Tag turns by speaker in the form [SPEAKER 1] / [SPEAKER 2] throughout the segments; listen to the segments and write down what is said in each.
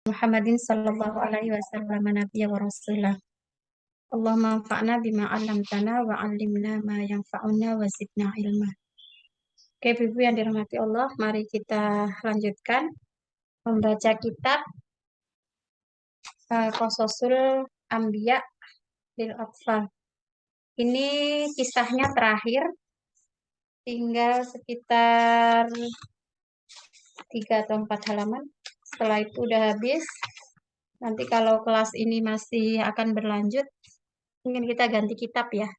[SPEAKER 1] Muhammadin sallallahu alaihi wasallam nabiyya wa rasulah. Allahumma anfa'na bima 'allamtana wa 'allimna ma yanfa'una wa zidna ilma. Oke, Ibu yang dirahmati Allah, mari kita lanjutkan membaca kitab Qasasul Anbiya lil Atfal. Ini kisahnya terakhir, tinggal sekitar 3 atau 4 halaman. Setelah itu udah habis. Nanti kalau kelas ini masih akan berlanjut, mungkin kita ganti kitab ya.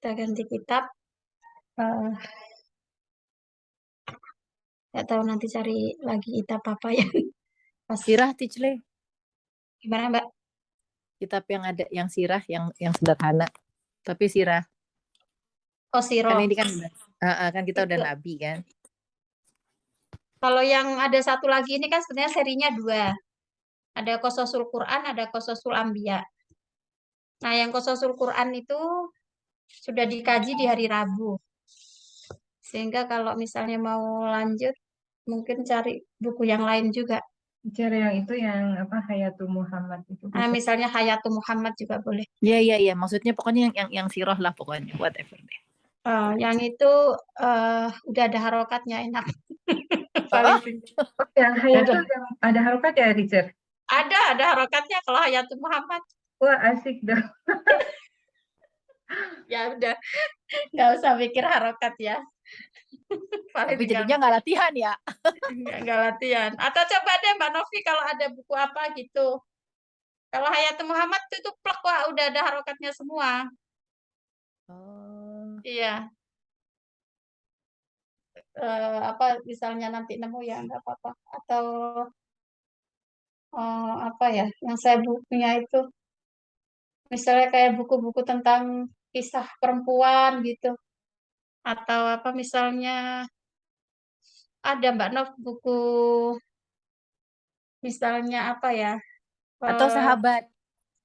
[SPEAKER 1] Kita ganti kitab. Nggak tahu nanti cari lagi kitab apa ya.
[SPEAKER 2] Sirah Tichle.
[SPEAKER 1] Gimana Mbak?
[SPEAKER 2] Kitab yang ada yang sirah yang sederhana. Tapi sirah.
[SPEAKER 1] Oh, Siro.
[SPEAKER 2] Kan ini kan kita udah
[SPEAKER 1] Itu.
[SPEAKER 2] nabi kan.
[SPEAKER 1] Kalau yang ada satu lagi ini kan sebenarnya serinya 2. Ada Qasasul Quran, ada Qasasul Anbiya. Nah, yang Qasasul Quran itu sudah dikaji di hari Rabu. Sehingga kalau misalnya mau lanjut, mungkin cari buku yang lain juga.
[SPEAKER 3] Cari yang itu yang apa Hayatul Muhammad itu.
[SPEAKER 1] Nah, misalnya Hayatul Muhammad juga boleh.
[SPEAKER 2] Iya. Maksudnya pokoknya yang sirah lah pokoknya, whatever deh.
[SPEAKER 1] Yang itu udah ada harokatnya, enak.
[SPEAKER 3] Yang Hayatul yang ada harokat ya, teacher?
[SPEAKER 1] Ada harokatnya kalau Hayatul Muhammad.
[SPEAKER 3] Wah, asik dong.
[SPEAKER 1] Ya udah, nggak usah mikir harokat ya.
[SPEAKER 2] Tapi jadinya nggak latihan ya.
[SPEAKER 1] Nggak latihan. Atau coba deh Mbak Novi kalau ada buku apa gitu. Kalau Hayatul Muhammad itu plek, wah udah ada harokatnya semua.
[SPEAKER 2] Oh.
[SPEAKER 1] Iya. Apa misalnya nanti nemu ya nggak apa-apa. Atau apa ya yang saya punya itu. Misalnya kayak buku-buku tentang kisah perempuan gitu. Atau apa misalnya ada Mbak Nov buku misalnya apa ya?
[SPEAKER 2] Atau sahabat.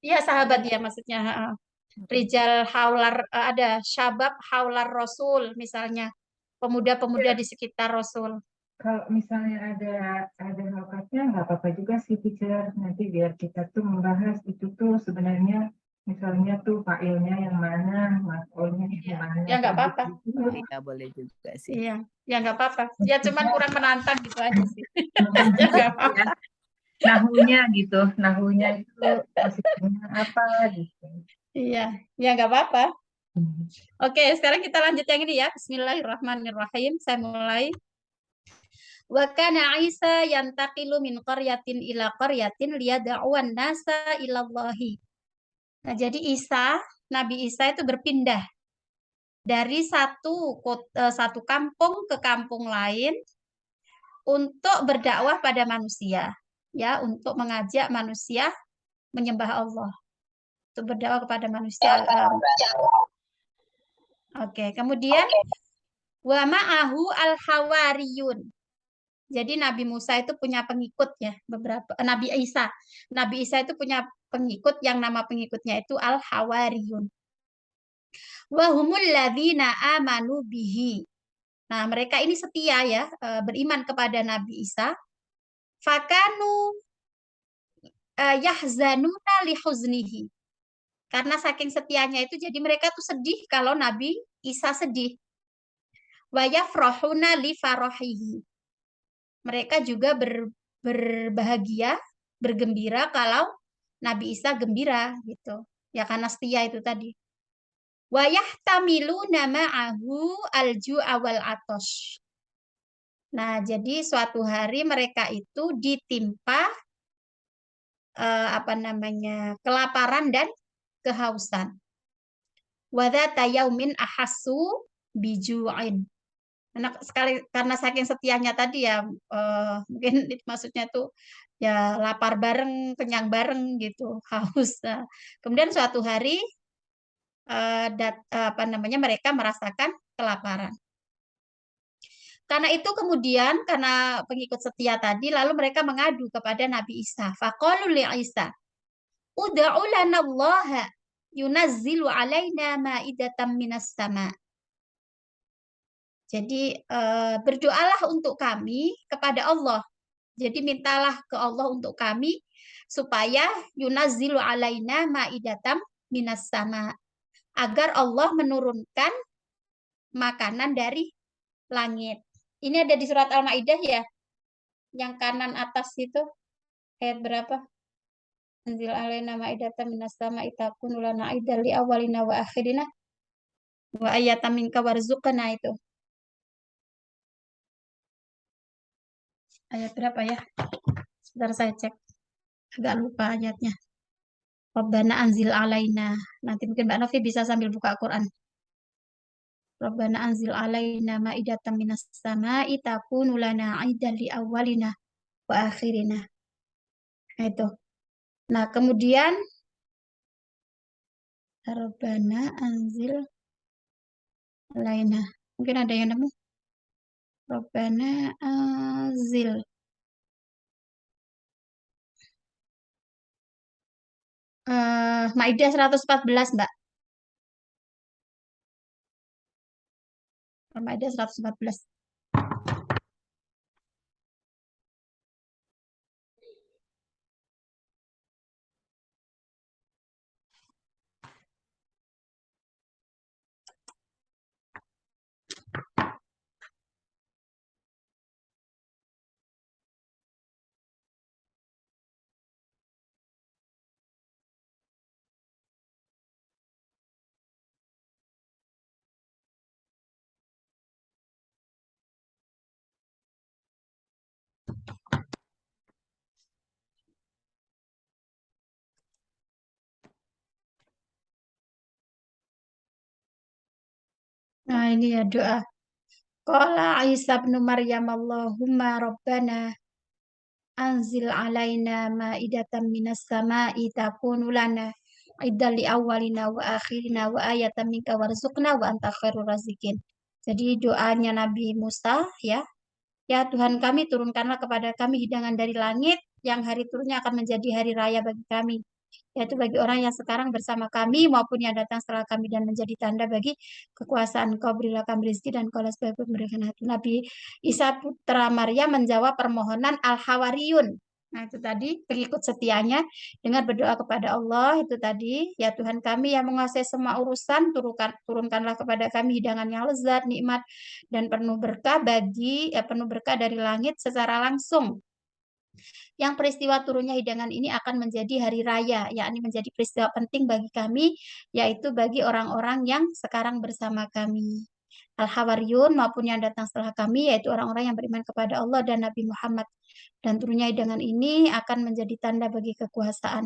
[SPEAKER 1] Iya sahabat ya maksudnya. Rijal Haular, ada Syabab Haular Rasul misalnya. Pemuda-pemuda di sekitar Rasul.
[SPEAKER 3] Kalau misalnya ada harokatnya nggak apa-apa juga sih, teacher. Nanti biar kita tuh membahas itu tuh sebenarnya misalnya tuh fa'ilnya yang mana, maf'ulnya yang mana.
[SPEAKER 1] Ya nggak apa-apa.
[SPEAKER 2] Iya boleh juga sih.
[SPEAKER 1] Iya, ya nggak apa-apa. Ya cuman kurang menantang gitu aja sih. Ya nggak apa-apa.
[SPEAKER 3] Nahunya itu posisinya apa gitu.
[SPEAKER 1] Iya, ya nggak apa-apa. Oke, sekarang kita lanjut yang ini ya. Bismillahirrahmanirrahim. Saya mulai. Wa kana Isa yantaqilu min qaryatin ila qaryatin liyad'uwan nasa ilallahi. Nah, jadi Nabi Isa itu berpindah dari satu kampung ke kampung lain untuk berdakwah pada manusia, ya, untuk mengajak manusia menyembah Allah, untuk berdakwah kepada manusia. Oke, kemudian wa ma'ahu al-hawariyun. Jadi Nabi Musa itu punya pengikut ya, Nabi Isa itu punya pengikut yang nama pengikutnya itu al-hawariyun. Wa humul ladzina amanu bihi. Nah, mereka ini setia ya, beriman kepada Nabi Isa. Fakanu yahzanuna lihuznihi. Karena saking setianya itu jadi mereka tuh sedih kalau Nabi Isa sedih. Wa yafrahuna li farahihi. Mereka juga berbahagia, bergembira kalau Nabi Isa gembira gitu. Ya karena setia itu tadi. Wa yahtamiluna ma'ahu al-ju'a wal atash. Nah, jadi suatu hari mereka itu ditimpa kelaparan dan kehausan. Wadzata yaumin ahassu biju'in. Karena saking setianya tadi ya, mungkin maksudnya tuh ya lapar bareng, kenyang bareng gitu, haus. Nah, kemudian suatu hari mereka merasakan kelaparan. Karena itu kemudian karena pengikut setia tadi lalu mereka mengadu kepada Nabi Isa. Faqalu li Isa, "Ud'u lana Allah yunazzilu alaina ma'idatan minas sama." Jadi berdoalah untuk kami kepada Allah Jadi mintalah ke Allah untuk kami supaya yunazzilu alaina ma'idatam minas sama, agar Allah menurunkan makanan dari langit. Ini ada di surat Al-Maidah ya, yang kanan atas itu ayat berapa? Anzil alaina ma'idatan minas sama'i takunu lana aidan li awwalina wa akhirina wa ayatan minka warzuqna itu. Ayat berapa ya? Sebentar saya cek. Agak lupa ayatnya. Rabbana anzil alaina. Nanti mungkin Mbak Novi bisa sambil buka Quran. Rabbana anzil alaina ma'idatan minas sama'i takunu lana aidan li awwalina wa akhirina. Nah, itu. Nah, kemudian Rabbana anzil alaina. Mungkin ada yang nemu. Rabbana anzil. Maidah 114, Mbak. Maidah 114. Nah, ini ya doa. Qala Isa bin Maryam Allahumma Rabbana anzil alaina ma'idatan minas sama'i takunu lana iddan li awwalina wa akhirina wa ayatan minka warzuqna wa anta khairur razikin. Jadi doanya Nabi Musa ya. Ya Tuhan kami, turunkanlah kepada kami hidangan dari langit yang hari turunnya akan menjadi hari raya bagi kami, yaitu bagi orang yang sekarang bersama kami maupun yang datang setelah kami, dan menjadi tanda bagi kekuasaan Kau, berilah kami rezeki dan Kau sebagai memberikan hati. Nabi Isa putra Maria menjawab permohonan Al-Hawariyun. Nah, itu tadi pengikut setianya dengan berdoa kepada Allah itu tadi, ya Tuhan kami yang menguasai semua urusan, turunkanlah kepada kami hidangan yang lezat, nikmat dan penuh berkah penuh berkah dari langit secara langsung. Yang peristiwa turunnya hidangan ini akan menjadi hari raya, yakni menjadi peristiwa penting bagi kami, yaitu bagi orang-orang yang sekarang bersama kami. Al-Hawariyun maupun yang datang setelah kami, yaitu orang-orang yang beriman kepada Allah dan Nabi Muhammad. Dan turunnya hidangan ini akan menjadi tanda bagi kekuasaan.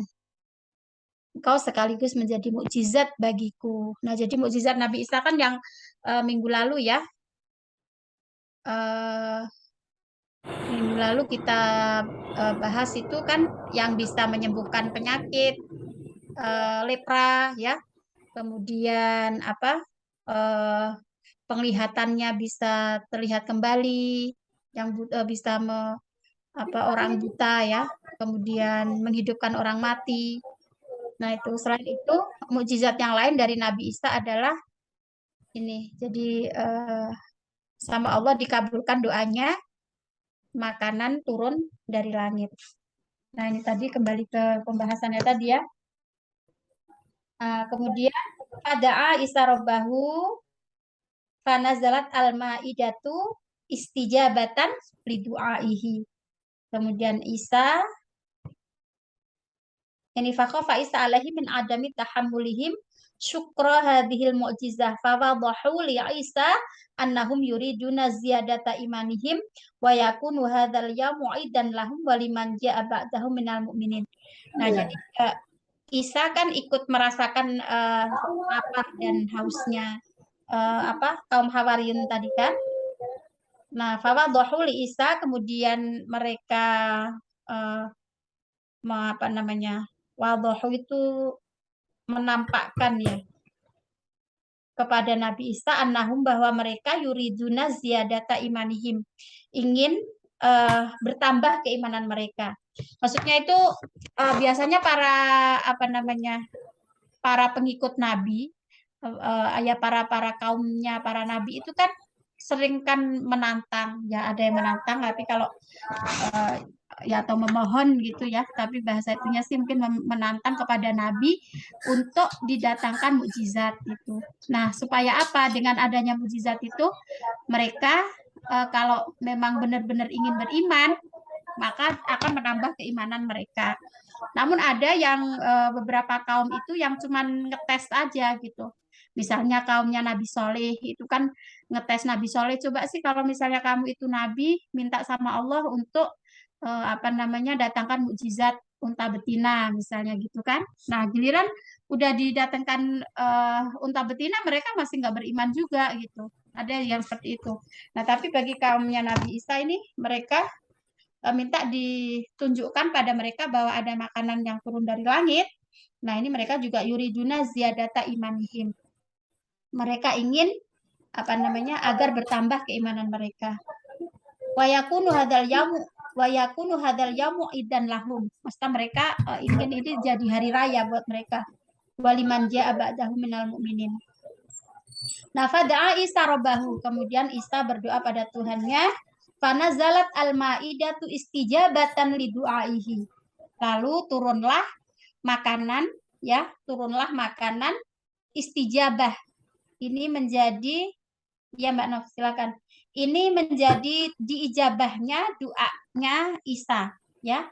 [SPEAKER 1] Engkau sekaligus menjadi mukjizat bagiku. Nah, jadi mukjizat Nabi Isa kan yang minggu lalu ya. Minggu lalu kita bahas itu kan yang bisa menyembuhkan penyakit lepra ya. Kemudian penglihatannya bisa terlihat kembali, yang bisa orang buta ya, kemudian menghidupkan orang mati. Nah, itu selain itu mukjizat yang lain dari Nabi Isa adalah ini. Jadi sama Allah dikabulkan doanya, makanan turun dari langit. Nah, ini tadi kembali ke pembahasannya tadi ya. Kemudian pada Isa robbahu fanazalat al-ma'idatu istijabatan lidu'aihi. Kemudian Isa yani fakhafa Isa alaihi min adami tahammulihim syukra hadhil mu'jizah fawadahu li Isa annahum yuriduna ziyadata imanihim wa yakunu hadzal yawmu aidan lahum wa liman ja'a ba'dahum minal mu'minin. Nah, jadi Isa kan ikut merasakan lapar dan hausnya kaum Hawariyun tadi kan. Nah, fawadahu li Isa, kemudian mereka wadahu itu menampakkan ya kepada Nabi Isa annahum, bahwa mereka yuriduna ziyadata imanihim, ingin bertambah keimanan mereka. Maksudnya itu biasanya para pengikut Nabi, para kaumnya para nabi itu kan sering kan menantang ya, ada yang menantang, tapi kalau ya atau memohon gitu ya, tapi bahasa itunya sih mungkin menantang kepada Nabi untuk didatangkan mukjizat itu. Nah, supaya apa? Dengan adanya mukjizat itu mereka kalau memang benar-benar ingin beriman, maka akan menambah keimanan mereka. Namun ada yang beberapa kaum itu yang cuman ngetes aja gitu. Misalnya kaumnya Nabi Soleh itu kan ngetes Nabi Soleh, coba sih kalau misalnya kamu itu Nabi, minta sama Allah untuk apa namanya datangkan mukjizat unta betina misalnya gitu kan. Nah giliran udah didatangkan unta betina, mereka masih nggak beriman juga gitu. Ada yang seperti itu. Nah tapi bagi kaumnya Nabi Isa ini, mereka minta ditunjukkan pada mereka bahwa ada makanan yang turun dari langit. Nah ini mereka juga yuriduna ziyadata imanihim. Mereka ingin apa namanya agar bertambah keimanan mereka. Wa yakunu hadal yamu idan lahum. Maksudnya mereka ingin ini jadi hari raya buat mereka. Waliman ja'a ba'dahu minal mu'minin. Nah, fada'a Isa rabbahu. Kemudian Isa berdoa pada Tuhannya. Fanazalat al-ma'idatu istijabatan lidu'aihi. Lalu turunlah makanan, ya, turunlah makanan istijabah. Ini menjadi, ya Mbak Nof, silakan. Ini menjadi diijabahnya doanya Isa, ya.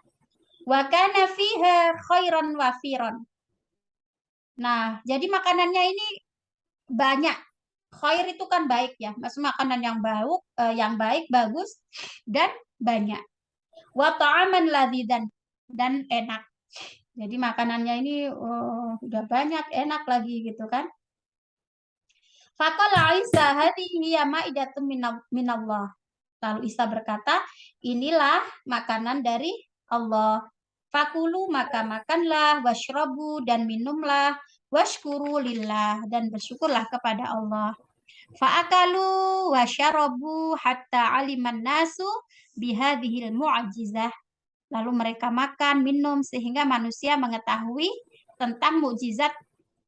[SPEAKER 1] Wa kana fiha khairan wafiron. Nah, jadi makanannya ini banyak. Khair itu kan baik ya, maksudnya makanan yang baik, bagus dan banyak. Wa ta'aman ladzidan dan enak. Jadi makanannya ini udah banyak, enak lagi gitu kan. Faqala Isa hadhihi ya ma'idatun minallah. Lalu Isa berkata, inilah makanan dari Allah. Fakulu maka makanlah, washrabu dan minumlah, washkuru lillah dan bersyukurlah kepada Allah. Fa'akalu wasyarabu hatta aliman nasu bihadhil mu'jizah. Lalu mereka makan, minum sehingga manusia mengetahui tentang mukjizat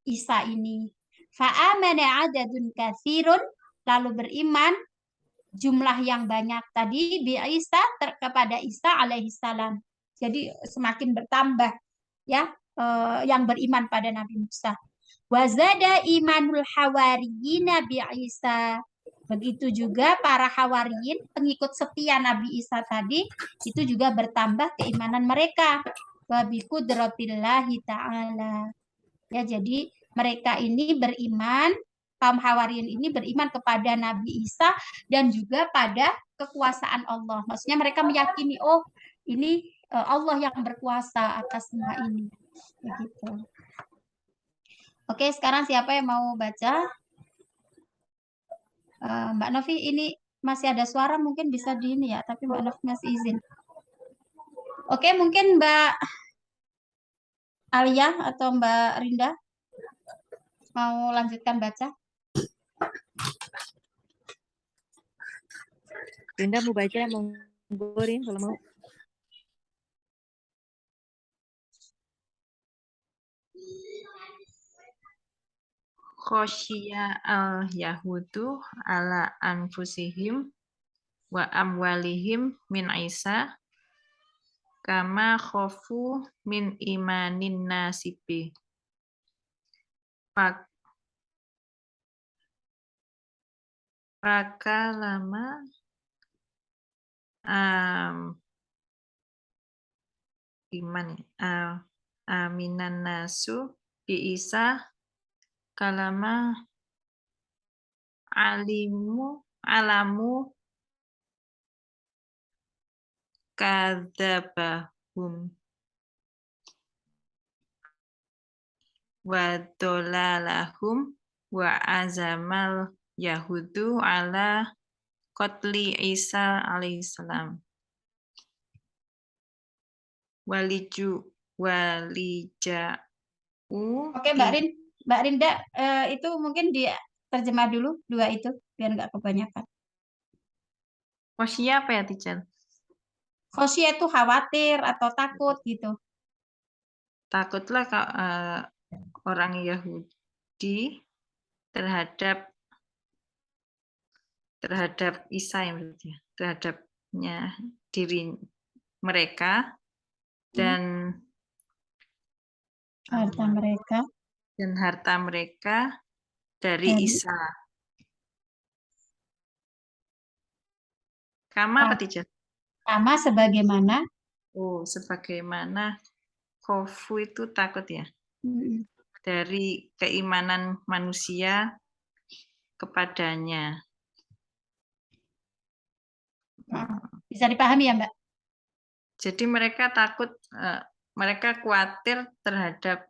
[SPEAKER 1] Isa ini. Fa'amana adadun katsirun, lalu beriman jumlah yang banyak tadi bi Isa kepada Isa alaihissalam. Jadi semakin bertambah ya yang beriman pada Nabi Musa. Wazada imanul hawariyina bi Isa. Begitu juga para hawariyin, pengikut setia Nabi Isa tadi, itu juga bertambah keimanan mereka. Wa bi qudratillahi ta'ala. Ya, jadi mereka ini beriman, kaum Hawariyin ini beriman kepada Nabi Isa dan juga pada kekuasaan Allah. Maksudnya mereka meyakini, oh ini Allah yang berkuasa atas semua ini. Begitu. Oke, sekarang siapa yang mau baca? Mbak Novi, ini masih ada suara, mungkin bisa di ini ya, tapi Mbak Novi masih izin. Oke, mungkin Mbak Alia atau Mbak Rinda mau lanjutkan baca?
[SPEAKER 2] Rinda mau baca, mau Rin kalau mau.
[SPEAKER 4] Khosya al-Yahudu ala anfusihim wa amwalihim min Isa kama khofu min imanin nasibi. Pakalama iman aminan nasu bi Isa kalama alamu kadzabahum wa dolalahum wa azamal Yahudu ala qatli Isa alaihissalam. Walija'u.
[SPEAKER 1] Oke, Mbak Rinda, itu mungkin terjemah dulu dua itu biar nggak kebanyakan.
[SPEAKER 4] Khosya apa ya, teacher?
[SPEAKER 1] Khosya itu khawatir atau takut gitu.
[SPEAKER 4] Takutlah orang Yahudi terhadap Isa yang berarti, terhadapnya mereka dan
[SPEAKER 1] Harta mereka
[SPEAKER 4] harta mereka dari
[SPEAKER 1] dari
[SPEAKER 4] Isa. Kama apa Teacher?
[SPEAKER 1] sama sebagaimana
[SPEAKER 4] Oh, sebagaimana khofu itu takut ya. Dari keimanan manusia kepadanya.
[SPEAKER 1] bisa dipahami ya, Mbak?
[SPEAKER 4] Jadi mereka takut, mereka khawatir terhadap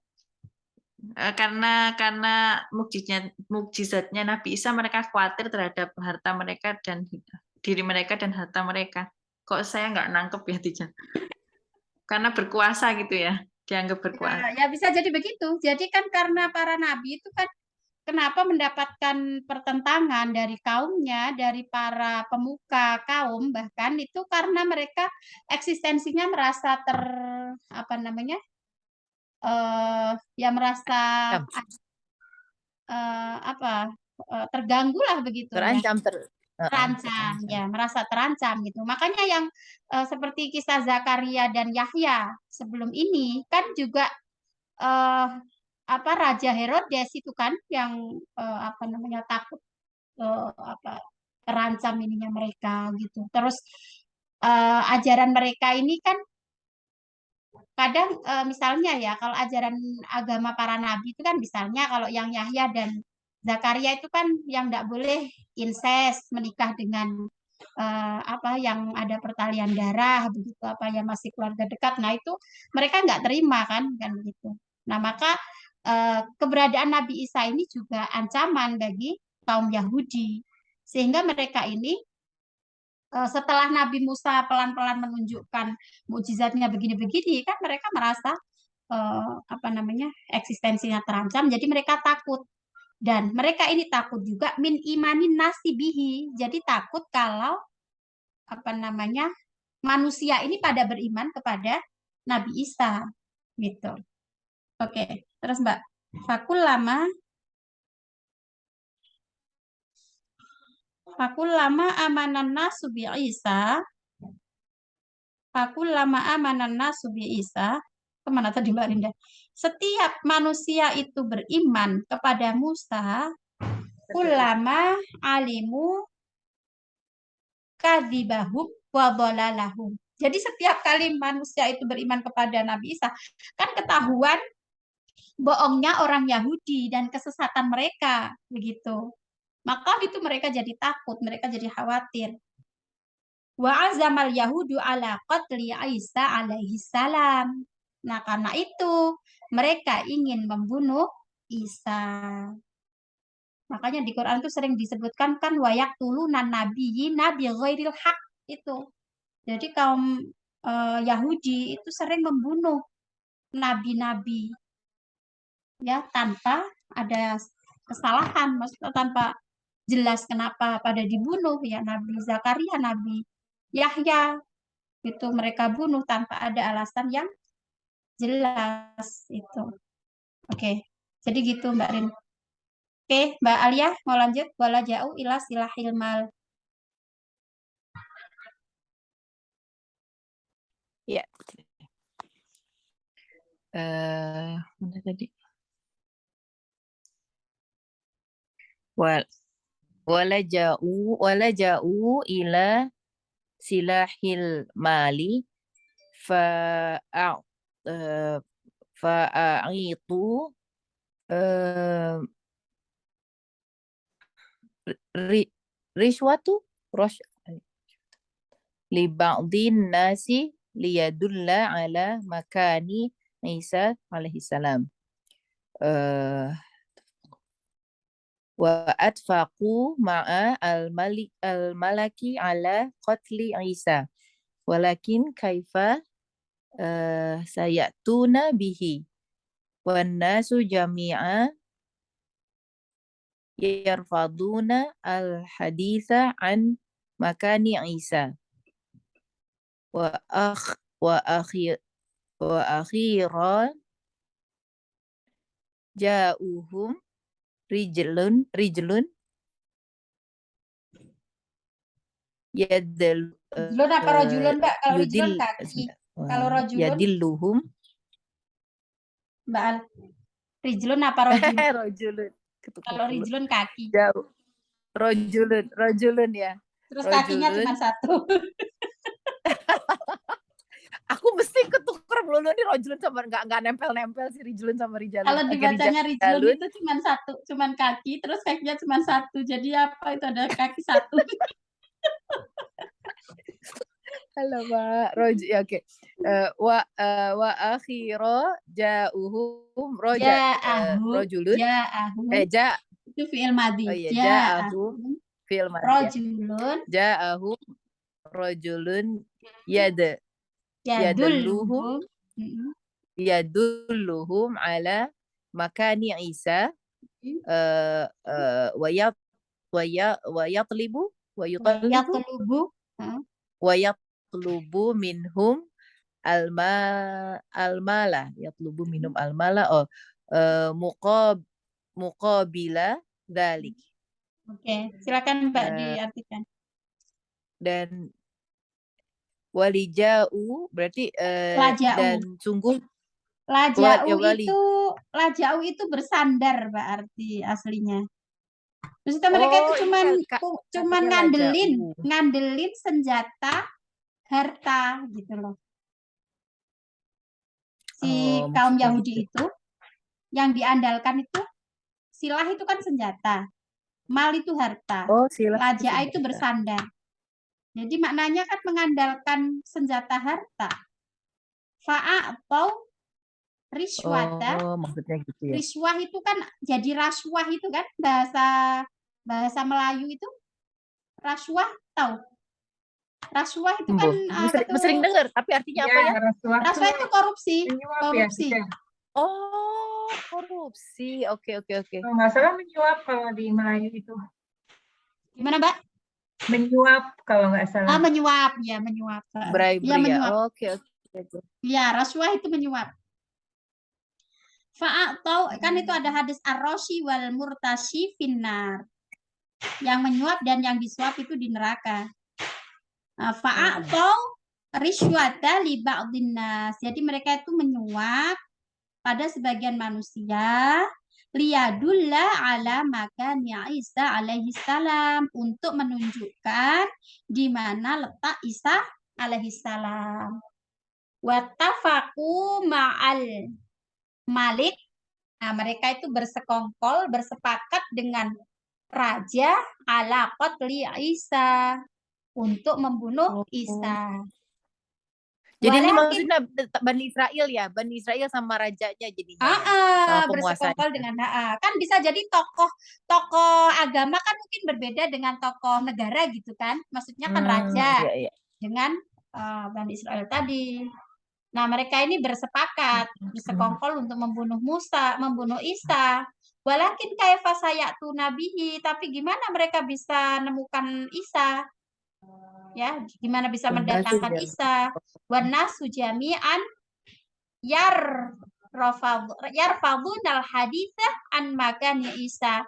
[SPEAKER 4] karena mukjizatnya Nabi Isa, mereka khawatir terhadap harta mereka dan diri mereka dan harta mereka. Kok saya nggak nangkep ya, Teacher? Karena berkuasa gitu ya, dianggap berkuasa.
[SPEAKER 1] Ya bisa jadi begitu. Jadi kan karena para nabi itu kan kenapa mendapatkan pertentangan dari kaumnya, dari para pemuka kaum bahkan itu karena mereka eksistensinya merasa apa namanya? Ya merasa terganggu lah begitu ya.
[SPEAKER 2] Terancam
[SPEAKER 1] Terancam ya, merasa terancam gitu. Makanya yang seperti kisah Zakaria dan Yahya sebelum ini kan juga Raja Herodes itu kan yang apa namanya takut terancam ininya mereka gitu. Terus ajaran mereka ini kan kadang misalnya ya kalau ajaran agama para nabi itu kan misalnya kalau yang Yahya dan Zakaria itu kan yang tidak boleh incest, menikah dengan yang ada pertalian darah begitu apa yang masih keluarga dekat. Nah itu mereka nggak terima kan gitu. Nah maka keberadaan Nabi Isa ini juga ancaman bagi kaum Yahudi sehingga mereka ini setelah Nabi Musa pelan-pelan menunjukkan mukjizatnya begini-begini kan mereka merasa eksistensinya terancam jadi mereka takut dan mereka ini takut juga min imanin nasibihi jadi takut kalau manusia ini pada beriman kepada Nabi Isa gitu. Oke, terus Mbak Fakul lama amanan nasu bi Isa. Fakul lama amanan nasu bi Isa. Kemana tadi Mbak Rinda? Setiap manusia itu beriman kepada Musa, ulama alimu kadzibahum wa dhalalahum. Jadi setiap kali manusia itu beriman kepada Nabi Isa, kan ketahuan bohongnya orang Yahudi dan kesesatan mereka, begitu. Maka itu mereka jadi takut, mereka jadi khawatir. Wa azamal yahudu ala qatli Isa alaihi salam. Nah, karena itu mereka ingin membunuh Isa. Makanya di Quran itu sering disebutkan kan wayak tulunan nabiyyin nabi ghairil haq itu. Jadi kaum Yahudi itu sering membunuh nabi-nabi ya tanpa ada kesalahan, maksudnya tanpa jelas kenapa pada dibunuh ya Nabi Zakaria, Nabi Yahya itu mereka bunuh tanpa ada alasan yang jelas itu. Oke. Jadi gitu Mbak Rin. Oke, Mbak Alia mau lanjut wala jauh ila silahil mal.
[SPEAKER 2] Ya. Mana tadi? Wala jauh ila silahil mali fa'aitu rishwatu li ba'dhin nasi liyadulla ala makani Isa alaihi salam. Wa atfaqu ma'a al-malaki ala qatli Isa. Walakin kaifa sayatuna bihi. Wan nasu jami'a yarfaduna al-haditha an makani Isa. Wa akhiran ja'uhum rijlun Yadal
[SPEAKER 1] Rojulun apa rojulun, Mbak? Kalau rojulun kaki. Kalau rojulun,
[SPEAKER 2] yadilluhum
[SPEAKER 1] Mbak Al. Rijlun apa rojulun?
[SPEAKER 2] rojulun.
[SPEAKER 1] Kalau rijlun kaki.
[SPEAKER 2] Jauh. Rojulun ya.
[SPEAKER 1] Terus kakinya
[SPEAKER 2] Rojulun.
[SPEAKER 1] cuma satu.
[SPEAKER 2] Aku mesti ketuker melulu nih rojulun sama nggak nempel si rijulun sama rijalun.
[SPEAKER 1] Kalau dibacanya rijlun itu cuma satu, cuma kaki, terus kakinya cuma satu. Jadi apa itu ada kaki satu.
[SPEAKER 2] Halo Pak, ya oke. Wa akhira ja'uhum rojulun.
[SPEAKER 1] Ja'ahum. Itu fi'il madhi.
[SPEAKER 2] Oh iya, ja'ahum fi'il madhi.
[SPEAKER 1] Rojulun.
[SPEAKER 2] Ja'ahum rojulun yadulluhum ala makani Isa wa yatlubu minhum almala muqabila dzalik.
[SPEAKER 1] Oke, silakan Mbak diartikan.
[SPEAKER 2] Dan walija'u berarti dan sungguh
[SPEAKER 1] laja'u itu bersandar berarti aslinya. Maksudnya mereka itu cuman ngandelin senjata harta gitu loh. Si kaum Yahudi itu yang diandalkan itu silah itu kan senjata. Mal itu harta. Laja'a itu bersandar. Jadi maknanya kan mengandalkan senjata harta. Fa'atau riswata.
[SPEAKER 2] Maksudnya gitu ya.
[SPEAKER 1] Riswah itu kan jadi raswah itu kan bahasa Melayu itu. Raswah tahu? Raswah itu kan
[SPEAKER 2] sering dengar, tapi artinya apa ya?
[SPEAKER 1] Raswah itu korupsi. Korupsi.
[SPEAKER 3] Ya,
[SPEAKER 2] Korupsi. Oke.
[SPEAKER 3] Kalau nggak salah menyuap kalau di Melayu itu.
[SPEAKER 1] Gimana, Mbak?
[SPEAKER 3] Menyuap kalau nggak salah.
[SPEAKER 1] Menyuap, ya menyuap.
[SPEAKER 2] Bribery ya, menyuap. Oke.
[SPEAKER 1] Ya, rasuah itu menyuap. Fa'atau kan itu ada hadis ar-rashi wal murtashi finnar. Yang menyuap dan yang disuap itu di neraka. Fa'atau riswata li ba'dhin nas. Jadi mereka itu menyuap pada sebagian manusia liyadulla ala makani Isa alaihi salam, untuk menunjukkan di mana letak Isa alaihi salam. Wattafaqu ma'al malik. Nah, mereka itu bersekongkol, bersepakat dengan raja ala qatli Isa, untuk membunuh Isa.
[SPEAKER 2] Jadi ini maksudnya Bani Israel ya, Bani Israel sama rajanya jadinya.
[SPEAKER 1] Bersekongkol dengan kan bisa jadi tokoh agama kan mungkin berbeda dengan tokoh negara gitu kan. Maksudnya kan raja dengan Bani Israel tadi. Nah, mereka ini bersepakat, bersekongkol untuk membunuh Isa. Walakin kaifa sayatu nabihi, tapi gimana mereka bisa nemukan Isa? Ya, gimana bisa mendatangkan Isa? Wanasu jami'an yarfadunal haditsah an makani Isa.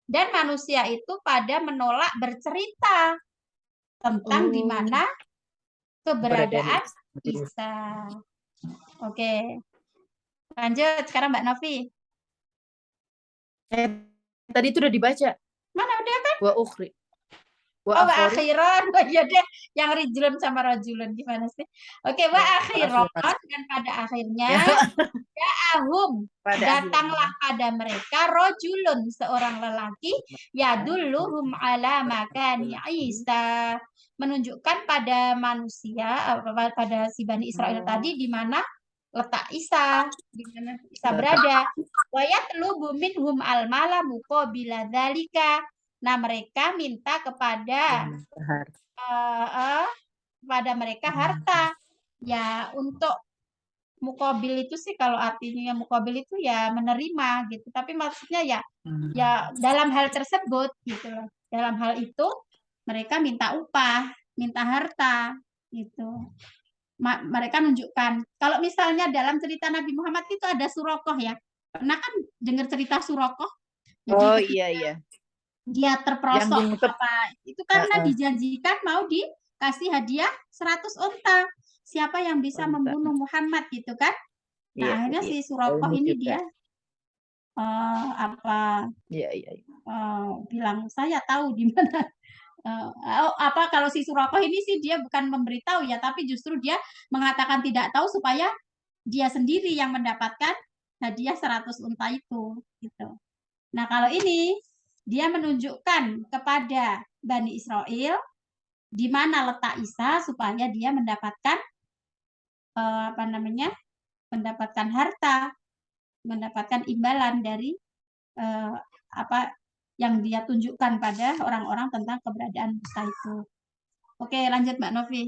[SPEAKER 1] Dan manusia itu pada menolak bercerita tentang di mana keberadaan Isa. Oke. Lanjut sekarang Mbak Novi.
[SPEAKER 2] Tadi itu udah dibaca.
[SPEAKER 1] Mana udah kan?
[SPEAKER 2] Wa ukhri.
[SPEAKER 1] Wa akhiran. Ya deh, yang rijlun sama rajulun gimana sih? Oke, wa akhiran, dan pada akhirnya datanglah pada mereka rajulun, seorang lelaki, yadulluhum ala makani Isa, menunjukkan pada manusia, pada si Bani Israel tadi di mana letak Isa, di mana Isa berada. Wa yatlubu minhum al-mala muqabila dzalika. Nah, mereka minta kepada mereka harta. Ya, untuk muqabil itu sih kalau artinya muqabil itu ya menerima gitu. Tapi maksudnya ya dalam hal tersebut gitu loh. Dalam hal itu mereka minta upah, minta harta gitu. Mereka menunjukkan kalau misalnya dalam cerita Nabi Muhammad itu ada Surokoh ya. Pernah kan dengar cerita Surokoh? Jadi
[SPEAKER 2] iya.
[SPEAKER 1] dia
[SPEAKER 2] Yang
[SPEAKER 1] terperosok
[SPEAKER 2] nyungsep.
[SPEAKER 1] apa itu karena
[SPEAKER 2] Heeh.
[SPEAKER 1] dijanjikan mau dikasih hadiah 100 unta. Siapa yang bisa
[SPEAKER 2] Unta.
[SPEAKER 1] membunuh Muhammad gitu kan? Nah,
[SPEAKER 2] Iya,
[SPEAKER 1] akhirnya
[SPEAKER 2] iya.
[SPEAKER 1] si Surakoh
[SPEAKER 2] Ilmu
[SPEAKER 1] ini
[SPEAKER 2] juga.
[SPEAKER 1] dia
[SPEAKER 2] Iya, iya.
[SPEAKER 1] bilang saya tahu di mana. Kalau si Surakoh ini sih dia bukan memberitahu ya, tapi justru dia mengatakan tidak tahu supaya dia sendiri yang mendapatkan hadiah 100 unta itu gitu. Nah, kalau ini dia menunjukkan kepada Bani Israel di mana letak Isa supaya dia mendapatkan mendapatkan harta, mendapatkan imbalan dari apa yang dia tunjukkan pada orang-orang tentang keberadaan Isa itu. Oke, lanjut Mbak Novi.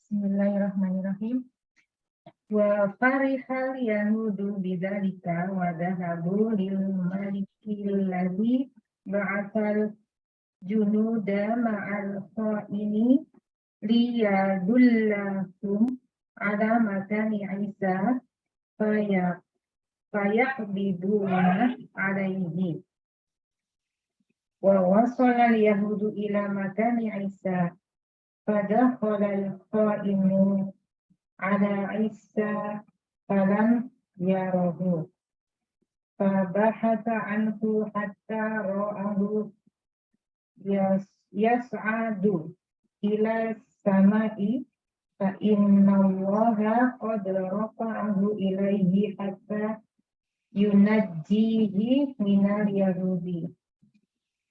[SPEAKER 3] Bismillahirrahmanirrahim. Wa farihal yahudu bidzalika wa dhahabu lil malikil ladzi ba'atsal junuda ma'al qaini liyadullakum ala matani Isa fayaqbiduna alaihi. Wa wasala al-yahudu ila matani Isa fadakhala al-qa'imu ala Isa falam yarahu fabahatha anhu hatta ra'ahu yas'adu ila samai fa innallaha qad rafa'ahu ilaihi hatta yunajjihi minal yahudi.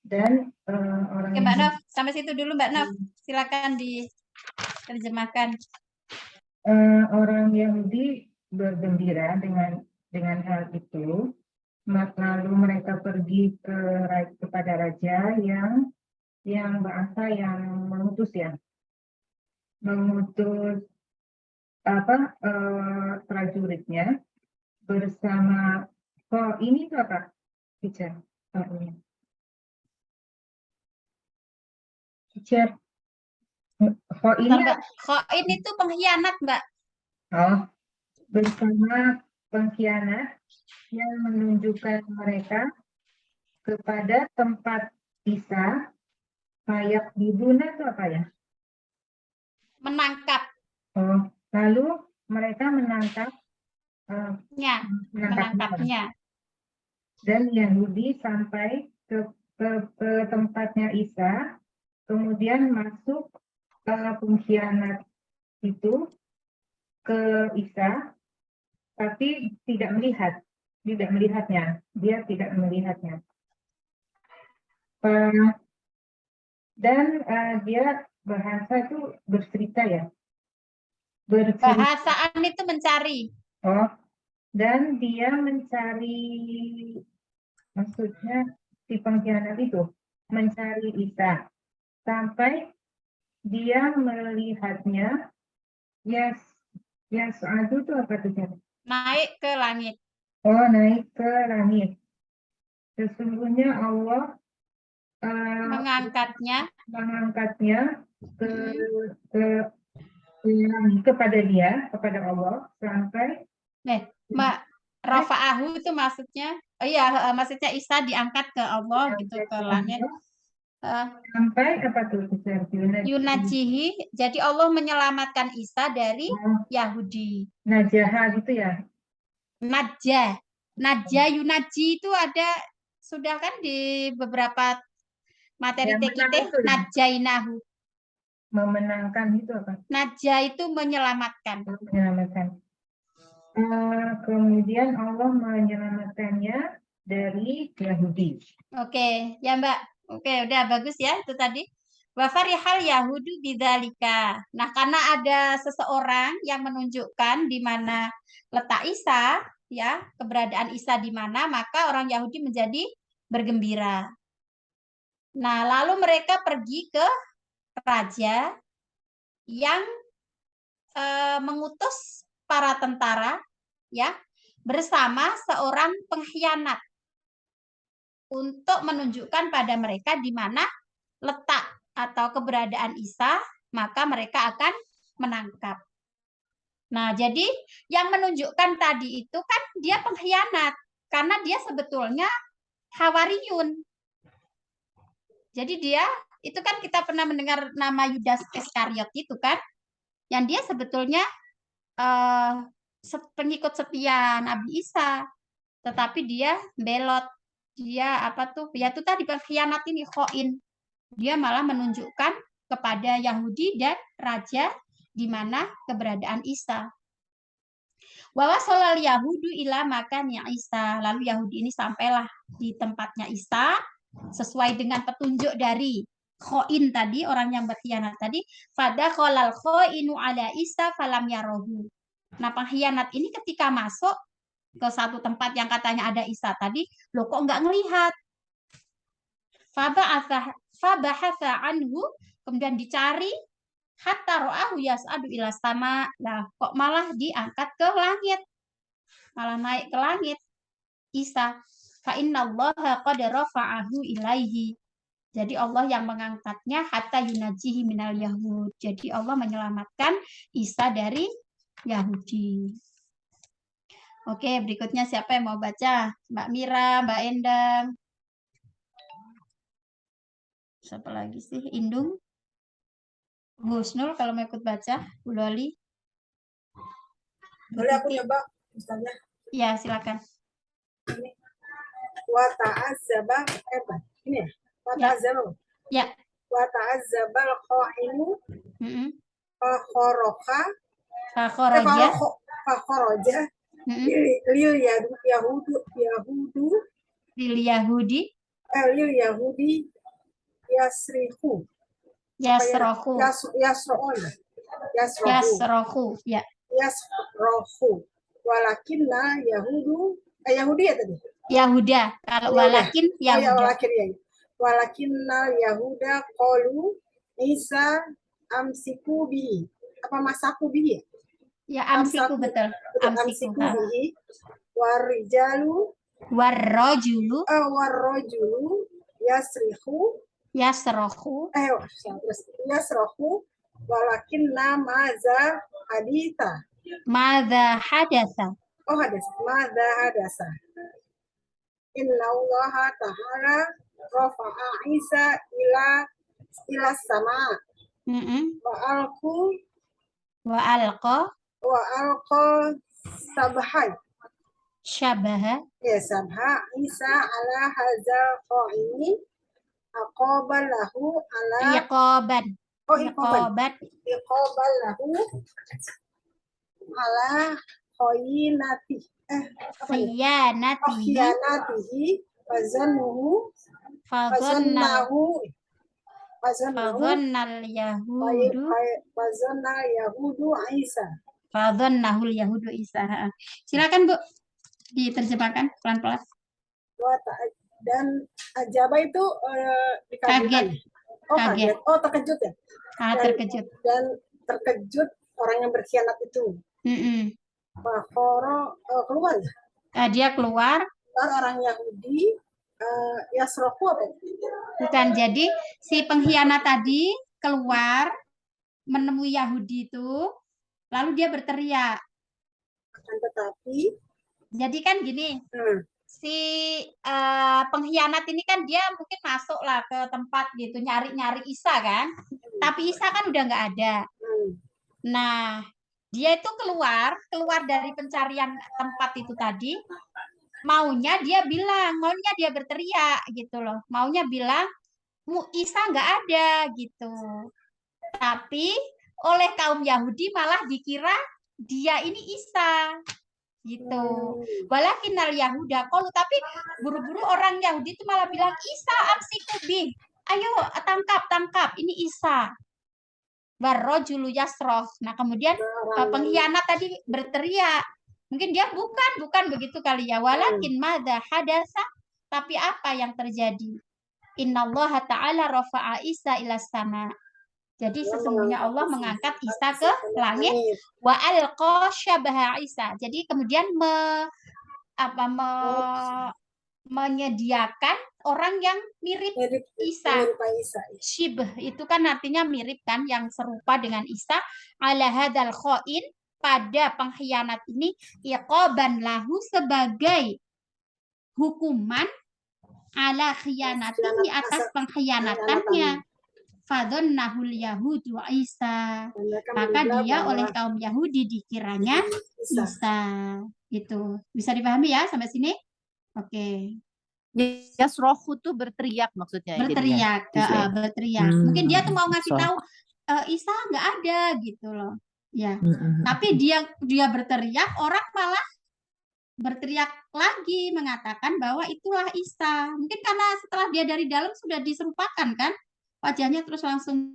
[SPEAKER 3] Dan orang
[SPEAKER 1] Oke, Mbak Nov, sampai situ dulu Mbak Nov. Silakan diterjemahkan.
[SPEAKER 3] Orang Yahudi bergembira dengan hal itu, lalu mereka pergi kepada raja yang bahasa yang mengutus prajuritnya bersama ini tuh apa? Teacher. Teacher. Ini
[SPEAKER 1] Mbak. Khoin itu pengkhianat, Mbak.
[SPEAKER 3] Bersama pengkhianat yang menunjukkan mereka kepada tempat Isa. Kayak dibuna itu apa ya?
[SPEAKER 1] Menangkap.
[SPEAKER 3] Lalu mereka menangkapnya. Dan Yahudi sampai ke tempatnya Isa, kemudian masuk pengkhianat itu ke Isa, tapi tidak melihatnya. Dia tidak melihatnya. Dan dia bahasa itu bercerita ya.
[SPEAKER 1] Bahasaan itu mencari.
[SPEAKER 3] Dan dia mencari, maksudnya si pengkhianat itu mencari Isa sampai dia melihatnya. Yas'adu itu apa tuh?
[SPEAKER 1] Naik ke langit.
[SPEAKER 3] Naik ke langit. Sesungguhnya Allah mengangkatnya kepada dia, kepada Allah sampai
[SPEAKER 1] Mbak, rafa'ahu itu maksudnya maksudnya Isa diangkat ke Allah gitu, ke langit.
[SPEAKER 3] Sampai apa tuh?
[SPEAKER 1] Yunajihi, jadi Allah menyelamatkan Isa dari Yahudi.
[SPEAKER 3] Najah gitu ya?
[SPEAKER 1] Najah yunaji itu ada sudah kan di beberapa materi TKT. Najainahu.
[SPEAKER 3] Memenangkan itu apa?
[SPEAKER 1] Najah itu menyelamatkan.
[SPEAKER 3] Kemudian Allah menyelamatkannya dari Yahudi.
[SPEAKER 1] Oke, ya Mbak. Oke, udah bagus ya itu tadi. Wa farihal yahudu bidzalika. Nah, karena ada seseorang yang menunjukkan di mana letak Isa, ya, keberadaan Isa di mana, maka orang Yahudi menjadi bergembira. Nah, lalu mereka pergi ke raja yang mengutus para tentara, ya, bersama seorang pengkhianat untuk menunjukkan pada mereka di mana letak atau keberadaan Isa, maka mereka akan menangkap. Nah, jadi yang menunjukkan tadi itu kan dia pengkhianat, karena dia sebetulnya Hawariyun. Jadi dia itu kan kita pernah mendengar nama Yudas Iskariot itu kan, yang dia sebetulnya pengikut setia Nabi Isa, tetapi dia belot, dia apa tuh? Ya itu tadi pengkhianat ini khoin. Dia malah menunjukkan kepada Yahudi dan raja di mana keberadaan Isa. Wa wasolal Yahudu ila makannya Isa. Lalu Yahudi ini sampailah di tempatnya Isa sesuai dengan petunjuk dari khoin tadi, orang yang berkhianat tadi. Fada kholal khoinu ala Isa falam yarohu. Nah, pengkhianat ini ketika masuk ke satu tempat yang katanya ada Isa tadi, lo kok nggak ngelihat? Fabahatha anhu, kemudian dicari, hatta ro'ahu yas'adu ila sama. Nah, kok malah diangkat ke langit, malah naik ke langit Isa. Fa innallaha qad rafa'ahu ilaihi. Jadi Allah yang mengangkatnya hatta yunajihi minal yahud. Jadi Allah menyelamatkan Isa dari Yahudi. Oke, berikutnya siapa yang mau baca? Mbak Mira, Mbak Endang. Siapa lagi sih? Indung? Husnul kalau mau ikut baca, Bu Loli.
[SPEAKER 5] Boleh aku coba misalnya.
[SPEAKER 1] Ya, silakan.
[SPEAKER 5] Wa ta'azzaba ini ya. Wa ta'azzaba.
[SPEAKER 1] Ya.
[SPEAKER 5] Wa ta'azzaba al-qa'inu
[SPEAKER 1] Heeh.
[SPEAKER 5] fa
[SPEAKER 1] Fakhoroja.
[SPEAKER 5] lil yahudu
[SPEAKER 1] Lil Yahudi.
[SPEAKER 5] lil yahudi yasrihu.
[SPEAKER 1] Yasrohu. Yasrohu. Ya.
[SPEAKER 5] Yasrohu. Walakinna yahudu Yahudi ya tadi.
[SPEAKER 1] Yahuda. Kalau walakin Yahuda.
[SPEAKER 5] Walakinna Yahuda qalu Isa amsiku bihi. Apa masaku bihi?
[SPEAKER 1] Ya, amsiku betul.
[SPEAKER 5] Amsiku bihi. Warijalu
[SPEAKER 1] Warrojulu.
[SPEAKER 5] warrojulu yasrihu.
[SPEAKER 1] Yasrohu.
[SPEAKER 5] Yasrohu. Walakinna maza haditha.
[SPEAKER 1] Madza hadatsa.
[SPEAKER 5] Oh, maza hadasa. Inna Allah ta'ala rafa'a Isa ila sama.
[SPEAKER 1] Wa alqa
[SPEAKER 5] sabhai.
[SPEAKER 1] syabaha.
[SPEAKER 5] Ya, sabha Isa ala hazal qa'ini aqabalahu ala
[SPEAKER 1] Iqaban.
[SPEAKER 5] iqaban lahu ala khoyinati khiyanatihi fazannahu
[SPEAKER 1] Fadhannal Yahudu.
[SPEAKER 5] Isa.
[SPEAKER 1] Fadhannahul Yahudu Isa. Silakan Bu, diterjemahkan pelan-pelan.
[SPEAKER 5] Dan ajaba itu dikagetkan.
[SPEAKER 1] Kaget.
[SPEAKER 5] Oh, terkejut ya.
[SPEAKER 1] Terkejut.
[SPEAKER 5] Dan terkejut orang yang berkhianat itu. Keluar.
[SPEAKER 1] Dia keluar.
[SPEAKER 5] Orang Yahudi Yasroku apa?
[SPEAKER 1] Bukan, jadi si pengkhianat tadi keluar menemui Yahudi itu, lalu dia berteriak.
[SPEAKER 5] Akan tetapi,
[SPEAKER 1] jadi kan gini, si pengkhianat ini kan dia mungkin masuk lah ke tempat gitu, nyari-nyari Isa kan, tapi Isa kan udah nggak ada. Nah, dia itu keluar dari pencarian tempat itu tadi, maunya dia berteriak gitu loh, maunya bilang Isa nggak ada gitu. Tapi oleh kaum Yahudi malah dikira dia ini Isa gitu. Walakinnal Yahuda qalu, tapi buru-buru orang Yahudi itu malah bilang Isa amsiku bih. Ayo tangkap, ini Isa. Warrojulu yasroh. Nah, kemudian pengkhianat tadi berteriak. Mungkin dia bukan begitu kali ya. Walakin madza hadasa, tapi apa yang terjadi? Innallaha ta'ala rafa'a Isa ila sama. Jadi sesungguhnya Allah mengangkat Isa ke langit. Wa alqa syabaha Isa. Jadi kemudian menyediakan orang yang mirip Isa. Syibh itu kan artinya mirip kan, yang serupa dengan Isa. Ala hadzal khoin, pada pengkhianat ini, iqaban lahu, sebagai hukuman ala khiyanatihi atas pengkhianatannya. Fadhonnahul Yahudu Isa.
[SPEAKER 5] Dan mereka
[SPEAKER 1] Maka
[SPEAKER 5] menduga
[SPEAKER 1] dia
[SPEAKER 5] bahwa
[SPEAKER 1] oleh kaum Yahudi dikiranya
[SPEAKER 5] Isa.
[SPEAKER 1] Isa. Itu bisa dipahami ya sampai sini? Oke.
[SPEAKER 2] Yasrohu tuh berteriak maksudnya ya jadinya.
[SPEAKER 1] Berteriak, berteriak. Mungkin dia tuh mau ngasih
[SPEAKER 2] Sorry.
[SPEAKER 1] tahu Isa nggak ada gitu loh. Ya.
[SPEAKER 2] Mm-mm.
[SPEAKER 1] Tapi dia berteriak, orang malah berteriak lagi mengatakan bahwa itulah Isa. Mungkin karena setelah dia dari dalam sudah diserupakan kan, wajahnya terus langsung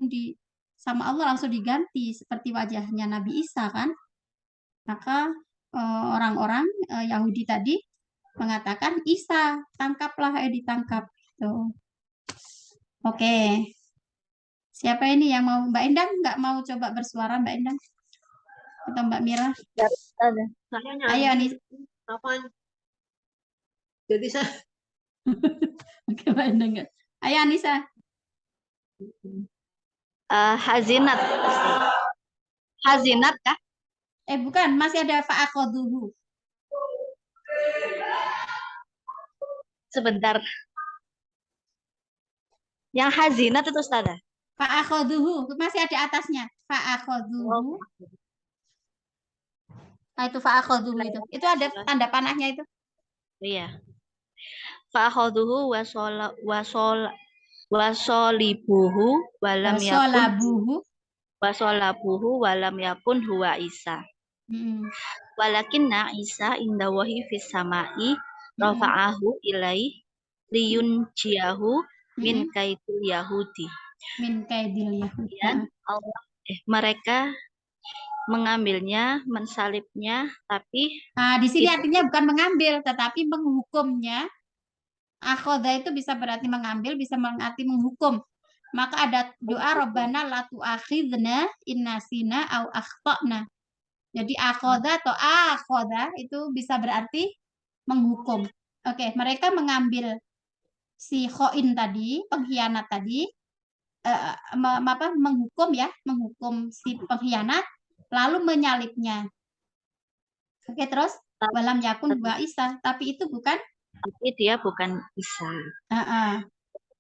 [SPEAKER 1] sama Allah langsung diganti seperti wajahnya Nabi Isa kan. Maka orang-orang Yahudi tadi mengatakan Isa, tangkaplah, ditangkap. Tuh. Oke. Siapa ini yang mau? Mbak Endang nggak mau coba bersuara, Mbak Endang? Atau Mbak Mira? Ayo nih.
[SPEAKER 5] Apaan? Jadi saya
[SPEAKER 1] Oke, Mbak Endang nggak? Ayo Anissa.
[SPEAKER 6] Hazinat. Hazinat kah?
[SPEAKER 1] Bukan, masih ada fa'akhoduhu.
[SPEAKER 6] Sebentar. Yang hazinat itu Ustazah.
[SPEAKER 1] Fa'akhoduhu, masih ada atasnya. Fa'akhoduhu. Nah, itu fa'akhoduhu itu. Itu ada tanda panahnya itu.
[SPEAKER 6] Iya. Fa'akhaduhu wasolibuhu walam yakun
[SPEAKER 1] Wasolabuhu.
[SPEAKER 6] wasolabuhu walam yakun huwa Isa. Walakinna Isa indawahi fis samai rafa'ahu ilaih liyunjiyahu min kaidil Yahudi.
[SPEAKER 1] Min kaidil Yahudi.
[SPEAKER 6] Dan Allah mereka mengambilnya, mensalibnya, tapi
[SPEAKER 1] di sini artinya bukan mengambil, tetapi menghukumnya. Akhoda itu bisa berarti mengambil, bisa berarti menghukum. Maka ada doa Rabbana la tu'akhidna in nasina au akhtana. Jadi akhoda atau akhoda itu bisa berarti menghukum. Oke, mereka mengambil si khoin tadi, pengkhianat tadi, menghukum ya, menghukum si pengkhianat, lalu menyalibnya. Oke, terus walam yakun wa Isa, tapi itu bukan.
[SPEAKER 6] Tapi dia bukan Isa.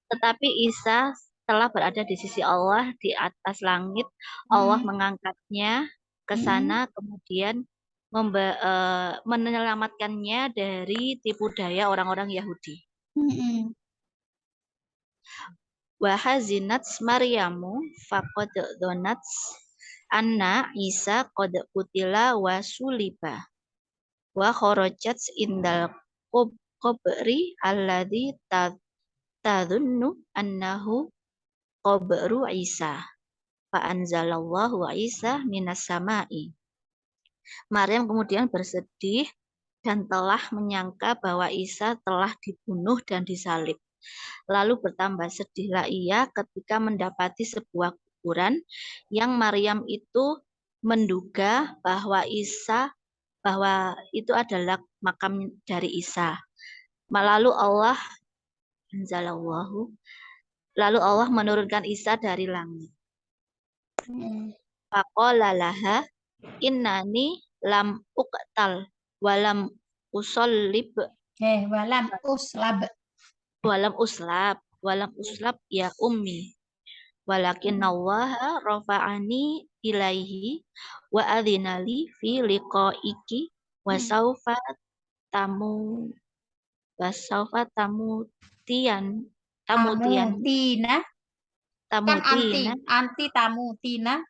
[SPEAKER 6] Tetapi Isa telah berada di sisi Allah di atas langit. Allah mengangkatnya ke sana, kemudian menyelamatkannya dari tipu daya orang-orang Yahudi. Wahazinat Maryamu faqad donat anna Isa qad qutila wa suliba wa kharajat indal qabri alladzi tadhunnu annahu qabru Isa fa anzalallahu Isa minas samai. Maryam kemudian bersedih dan telah menyangka bahwa Isa telah dibunuh dan disalib. Lalu bertambah sedihlah ia ketika mendapati sebuah kuburan yang Maryam itu menduga bahwa itu adalah makam dari Isa. Lalu Allah menurunkan Isa dari langit. Faqala laha innani lam uqtal walam usallib. Walam uslab ya ummi. Walakin Allah rafa'ani ilaihi wa adzinali fi liqa'iki wa saufa tamutian
[SPEAKER 1] anti tamutina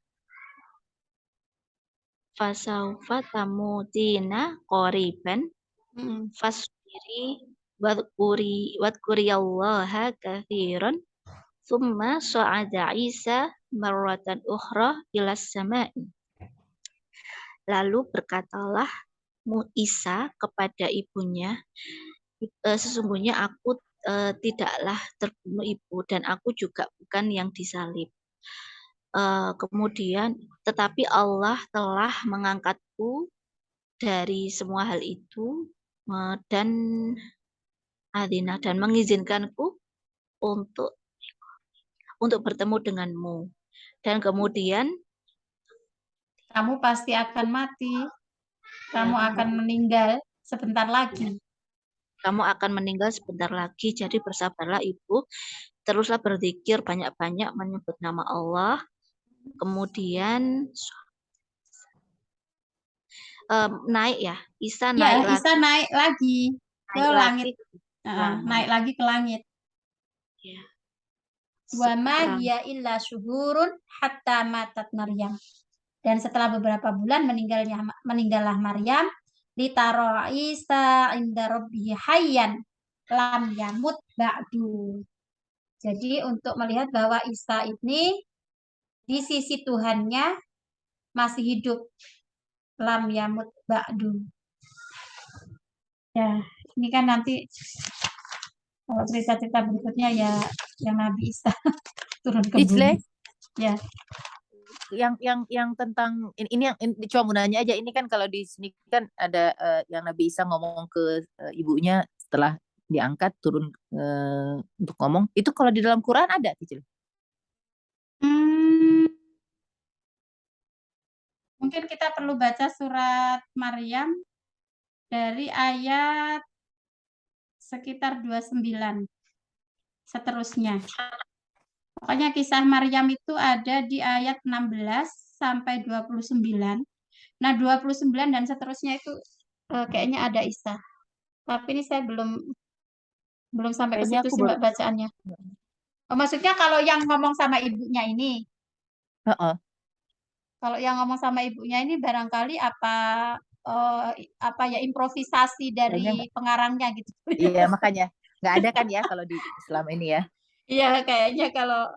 [SPEAKER 6] fasaufa tamutina qoriban fasbiri wadhkuriyallaha katsiran summa sa'ada Isa marratan ukhra ilas sama'i. Lalu berkatalah Isa kepada ibunya, sesungguhnya aku tidaklah terbunuh ibu dan aku juga bukan yang disalib. Kemudian tetapi Allah telah mengangkatku dari semua hal itu dan mengizinkanku untuk bertemu denganmu. Dan kemudian
[SPEAKER 1] kamu pasti akan mati. Kamu akan meninggal sebentar lagi.
[SPEAKER 6] kamu akan meninggal sebentar lagi. Jadi bersabarlah ibu. Teruslah berzikir banyak-banyak menyebut nama Allah. Kemudian naik ya, Isa
[SPEAKER 1] Ya,
[SPEAKER 6] naik
[SPEAKER 1] Isa
[SPEAKER 6] lagi,
[SPEAKER 1] naik lagi ke
[SPEAKER 6] naik
[SPEAKER 1] langit.
[SPEAKER 6] lagi ke langit.
[SPEAKER 1] Naik lagi ke langit.
[SPEAKER 6] Ya.
[SPEAKER 1] Wa ma
[SPEAKER 6] Seberang.
[SPEAKER 1] hiya illa syuhurun hatta matat Maryam. Dan setelah beberapa bulan meninggallah Maryam, litara Isa inda rabbihi hayyan lam yamut ba'du. Jadi untuk melihat bahwa Isa ini di sisi Tuhannya masih hidup, lam yamut ba'du. Ya, ini kan nanti kalau cerita-cerita berikutnya ya yang Nabi Isa turun ke
[SPEAKER 2] Ijle,
[SPEAKER 1] bumi. Ya.
[SPEAKER 2] yang tentang ini yang cuma mau nanya aja, ini kan kalau di sini kan ada yang Nabi Isa ngomong ke ibunya setelah diangkat turun untuk ngomong, itu kalau di dalam Quran ada Ijle?
[SPEAKER 1] Mungkin kita perlu baca surat Maryam dari ayat sekitar 29 seterusnya. Pokoknya kisah Maryam itu ada di ayat 16 sampai 29. Nah, 29 dan seterusnya itu kayaknya ada Isa. Tapi ini saya belum sampai ke
[SPEAKER 2] Kayaknya
[SPEAKER 1] situ
[SPEAKER 2] aku
[SPEAKER 1] sih
[SPEAKER 2] baru.
[SPEAKER 1] Mbak bacaannya. Oh, maksudnya kalau yang ngomong sama ibunya ini.
[SPEAKER 2] Heeh.
[SPEAKER 1] Kalau yang ngomong sama ibunya ini barangkali apa ya improvisasi
[SPEAKER 2] Kayaknya
[SPEAKER 1] dari
[SPEAKER 2] nggak.
[SPEAKER 1] pengarangnya gitu.
[SPEAKER 2] Iya, makanya nggak ada kan ya kalau di Islam ini ya.
[SPEAKER 1] Iya, kayaknya kalau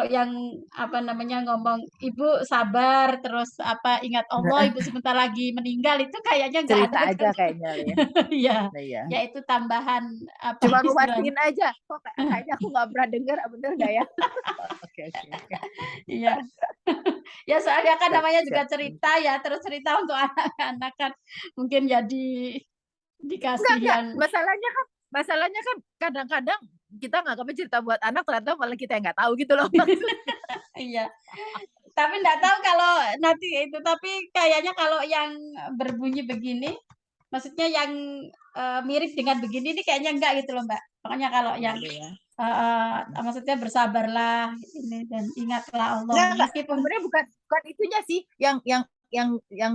[SPEAKER 1] yang apa namanya ngomong ibu sabar terus apa ingat Allah ibu sebentar lagi meninggal itu kayaknya nggak
[SPEAKER 2] Cerita
[SPEAKER 1] ada
[SPEAKER 2] aja
[SPEAKER 1] tuh.
[SPEAKER 2] kayaknya ya.
[SPEAKER 1] Iya,
[SPEAKER 2] Nah, ya.
[SPEAKER 1] ya itu tambahan apa
[SPEAKER 2] Cuma
[SPEAKER 1] istilahnya.
[SPEAKER 2] ngemasin aja. Kok kayaknya aku nggak pernah dengar, bener nggak ya? Oke.
[SPEAKER 1] Iya. Ya soalnya kan
[SPEAKER 2] Siap,
[SPEAKER 1] namanya juga
[SPEAKER 2] siap.
[SPEAKER 1] cerita ya, terus cerita untuk anak-anak kan mungkin jadi dikasih
[SPEAKER 2] Enggak.
[SPEAKER 1] yang
[SPEAKER 2] Masalahnya kan kadang-kadang kita nganggapnya cerita buat anak, ternyata malah kita yang nggak tahu gitu loh.
[SPEAKER 1] iya. Tapi enggak tahu kalau nanti itu, tapi kayaknya kalau yang berbunyi begini, maksudnya yang mirip dengan begini ini kayaknya enggak gitu loh Mbak. Makanya kalau yang
[SPEAKER 2] Ya.
[SPEAKER 1] maksudnya bersabarlah ini dan ingatlah Allah.
[SPEAKER 2] Enggak.
[SPEAKER 1] Meskipun
[SPEAKER 2] Sebenarnya bukan itunya sih yang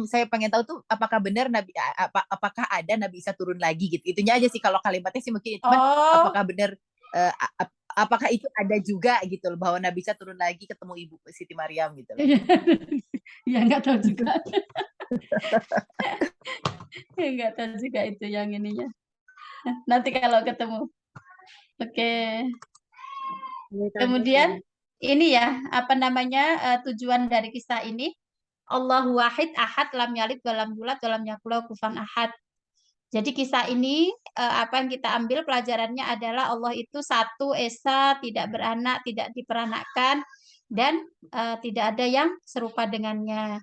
[SPEAKER 2] saya pengen tahu tuh apakah benar apakah ada Nabi Isa turun lagi gitu. Itunya aja sih kalau kalimatnya sih mungkin, cuman apakah benar apakah itu ada juga gitu loh bahwa Nabi Isa turun lagi ketemu Ibu Siti Maryam gitu loh.
[SPEAKER 1] ya enggak tahu juga. Enggak tahu juga itu yang ininya. Nanti kalau ketemu. Oke. Kemudian ini ya, apa namanya tujuan dari kisah ini? Allahu wahid ahad lam yalid walam yulad walam yakul lahu kufuwan ahad. Jadi kisah ini apa yang kita ambil pelajarannya adalah Allah itu satu, esa, tidak beranak, tidak diperanakkan dan tidak ada yang serupa dengannya.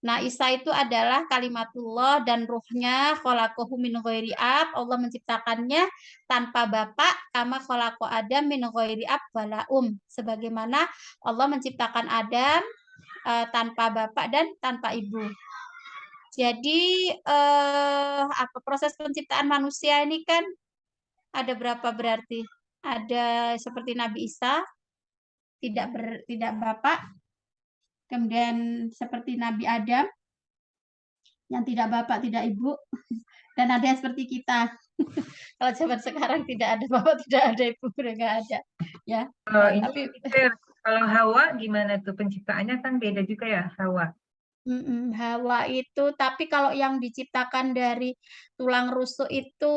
[SPEAKER 1] Nah, Isa itu adalah kalimatullah dan ruhnya khalaqahu min ghairi ab. Allah menciptakannya tanpa bapak, kama khalaqa Adam min ghairi ab wala Sebagaimana Allah menciptakan Adam tanpa bapak dan tanpa ibu. Jadi apa proses penciptaan manusia ini kan ada berapa berarti? Ada seperti Nabi Isa tidak bapak, kemudian seperti Nabi Adam yang tidak bapak, tidak ibu, dan ada yang seperti kita. Kalau zaman sekarang tidak ada bapak, tidak ada ibu, nggak ada. Ya.
[SPEAKER 3] Kalau Hawa gimana tuh penciptaannya kan beda juga ya Hawa.
[SPEAKER 1] Hawa itu, tapi kalau yang diciptakan dari tulang rusuk itu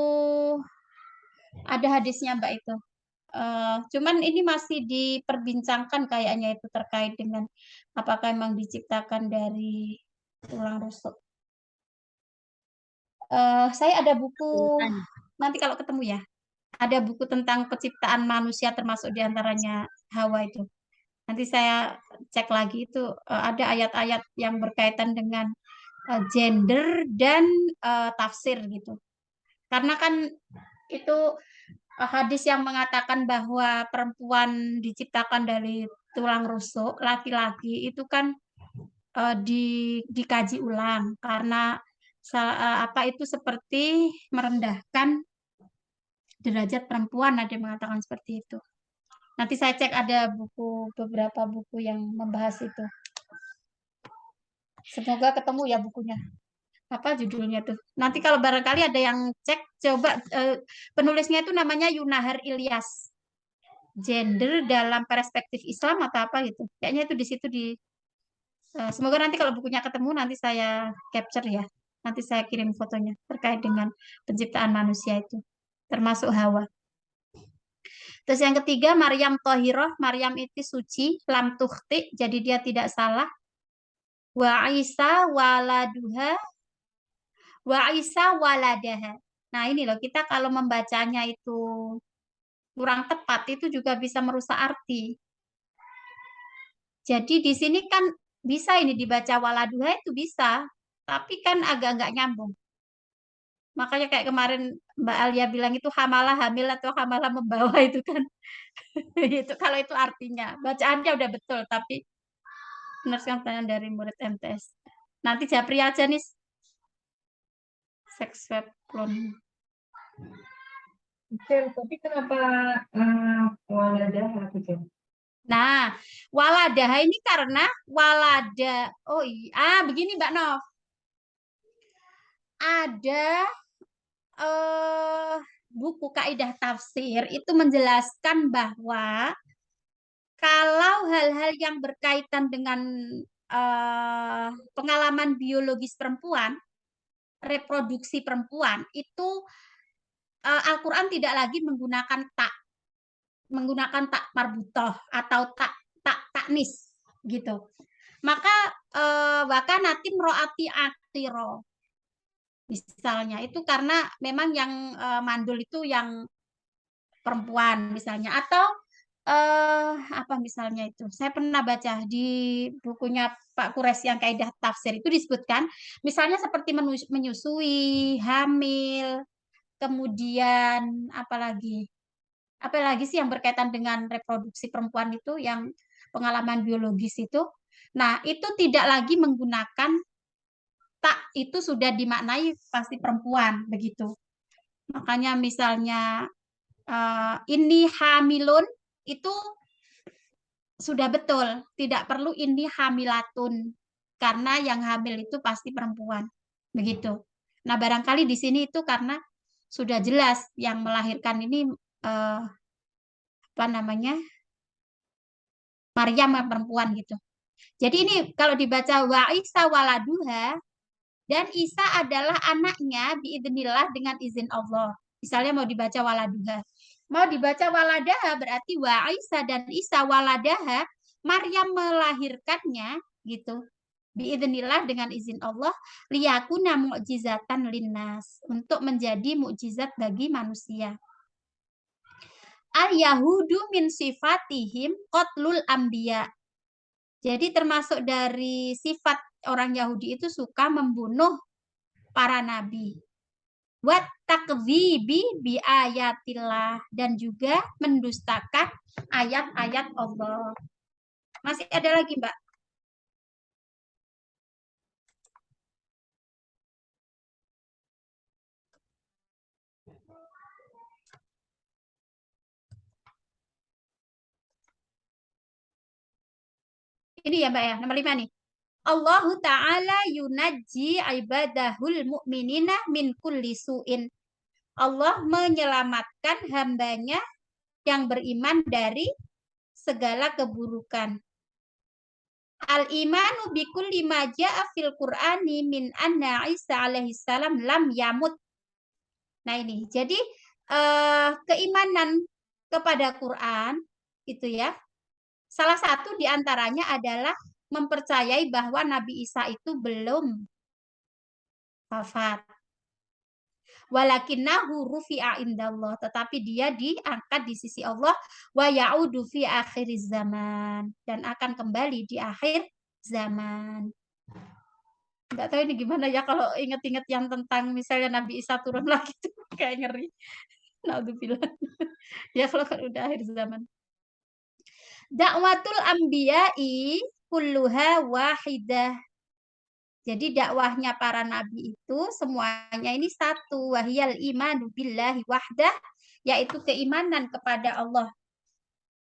[SPEAKER 1] ada hadisnya Mbak itu. Cuman ini masih diperbincangkan kayaknya itu terkait dengan apakah memang diciptakan dari tulang rusuk. Saya ada buku nanti kalau ketemu ya, ada buku tentang penciptaan manusia termasuk diantaranya Hawa itu. Nanti saya cek lagi itu ada ayat-ayat yang berkaitan dengan gender dan tafsir gitu. Karena kan itu hadis yang mengatakan bahwa perempuan diciptakan dari tulang rusuk, laki-laki itu kan dikaji ulang karena apa itu seperti merendahkan derajat perempuan, ada yang mengatakan seperti itu. Nanti saya cek ada beberapa buku yang membahas itu. Semoga ketemu ya bukunya. Apa judulnya tuh? Nanti kalau barangkali ada yang cek, coba penulisnya itu namanya Yunahar Ilyas. Gender dalam perspektif Islam atau apa gitu. Kayaknya itu di situ semoga nanti kalau bukunya ketemu nanti saya capture ya. Nanti saya kirim fotonya terkait dengan penciptaan manusia itu. Termasuk Hawa. Terus yang ketiga, Maryam Thohiroh. Maryam itu suci, lam tukhti, jadi dia tidak salah. Wa Isa waladuha, wa Isa waladaha. Nah ini loh, kita kalau membacanya itu kurang tepat, itu juga bisa merusak arti. Jadi di sini kan bisa ini dibaca waladuha itu bisa, tapi kan agak nggak nyambung. Makanya kayak kemarin Mbak Alia bilang itu hamalah hamil atau hamalah membawa itu kan. Itu kalau itu artinya. Bacaannya udah betul, tapi meneruskan pertanyaan dari murid MTS. Nanti Japri aja nih. Seks web clone.
[SPEAKER 3] Teacher, tapi kenapa waladah teacher?
[SPEAKER 1] Nah, waladah ini karena walada. Oh iya, begini Mbak Nov. Ada buku kaidah tafsir itu menjelaskan bahwa kalau hal-hal yang berkaitan dengan pengalaman biologis perempuan, reproduksi perempuan, itu Al-Quran tidak lagi menggunakan tak marbutoh atau tak taknis gitu. Maka wakanatim roati aktiro misalnya itu karena memang yang mandul itu yang perempuan misalnya, atau apa misalnya itu saya pernah baca di bukunya Pak Kures yang kaidah tafsir itu disebutkan misalnya seperti menyusui, hamil, kemudian apalagi sih yang berkaitan dengan reproduksi perempuan itu yang pengalaman biologis itu. Nah itu tidak lagi menggunakan tak, itu sudah dimaknai pasti perempuan begitu. Makanya misalnya ini hamilun itu sudah betul, tidak perlu ini hamilatun karena yang hamil itu pasti perempuan begitu. Nah barangkali di sini itu karena sudah jelas yang melahirkan ini apa namanya Maryam perempuan gitu. Jadi ini kalau dibaca wa Isa waladuha, dan Isa adalah anaknya biidznillah dengan izin Allah. Misalnya mau dibaca waladuha. Mau dibaca waladaha berarti wa Isa dan Isa waladaha, Maryam melahirkannya gitu. Biidznillah dengan izin Allah, liyakuna mu'jizatan linnas, untuk menjadi mukjizat bagi manusia. Al-Yahudu min sifatihim qatlul anbiya. Jadi termasuk dari sifat orang Yahudi itu suka membunuh para nabi. Wat takdzibi bi ayatillah, dan juga mendustakan ayat-ayat Allah. Masih ada lagi, Mbak? Ini ya Mbak ya, nomor 5 nih. Allahu Ta'ala yunajji ibadahul mu'minina min kulli su'in. Allah menyelamatkan hambanya yang beriman dari segala keburukan. Al-imanu bikulli ma ja'a fil Qur'ani min anna Isa alaihi salam lam yamut. Nah ini, jadi keimanan kepada Quran itu ya, salah satu diantaranya adalah mempercayai bahwa Nabi Isa itu belum wafat. Walakinnahu rufi'a indallah, tetapi dia diangkat di sisi Allah, wa ya'udu fi akhiriz zaman, dan akan kembali di akhir zaman. Enggak tahu ini gimana ya kalau inget-inget yang tentang misalnya Nabi Isa turun lagi itu kayak ngeri. Naudzubillah. Ya kalau udah akhir zaman. Dakwatul anbiya'i kulluha wahidah. Jadi dakwahnya para nabi itu semuanya ini satu, wahiyal imanu billahi wahdah, yaitu keimanan kepada Allah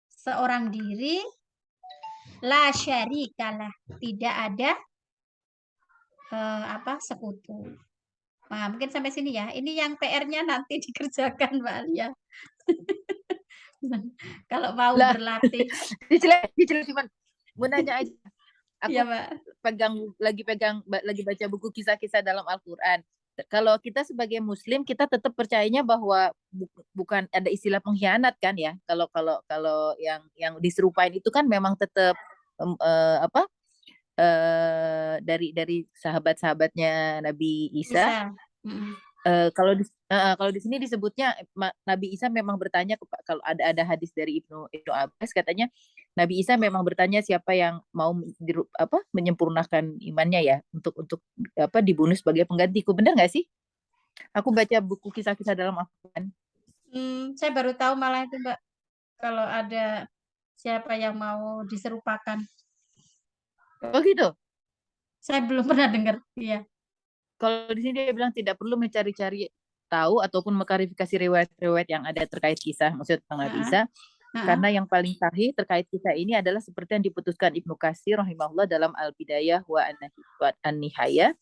[SPEAKER 1] seorang diri, la syarikalah, tidak ada sekutu. Nah, mungkin sampai sini ya. Ini yang PR-nya nanti dikerjakan Mbak Alia. Kalau mau
[SPEAKER 2] Lah.
[SPEAKER 1] berlatih.
[SPEAKER 2] Dicela cuman mau nanya aja. Aku
[SPEAKER 1] Iya, Mbak.
[SPEAKER 2] lagi baca buku kisah-kisah dalam Al-Qur'an. Kalau kita sebagai Muslim, kita tetap percayanya bahwa bukan ada istilah pengkhianat kan ya. Kalau yang diserupain itu kan memang tetap dari sahabat-sahabatnya Nabi Isa. Kalau di sini disebutnya Nabi Isa memang bertanya, kalau ada hadis dari Ibnu Abbas, katanya Nabi Isa memang bertanya siapa yang mau menyempurnakan imannya ya untuk dibunuh sebagai penggantiku. Benar nggak sih? Aku baca buku kisah-kisah dalam Al-Quran.
[SPEAKER 1] Saya baru tahu malah itu Mbak, kalau ada siapa yang mau diserupakan.
[SPEAKER 2] Oh gitu?
[SPEAKER 1] Saya belum pernah dengar. Iya.
[SPEAKER 2] Kalau di sini dia bilang tidak perlu mencari-cari tahu ataupun mengklarifikasi riwayat-riwayat yang ada terkait kisah maksud tentang Nabi Isa, karena yang paling sahih terkait kisah ini adalah seperti yang diputuskan Ibnu Katsir rahimahullah dalam Al-Bidayah wa An-Nihayah,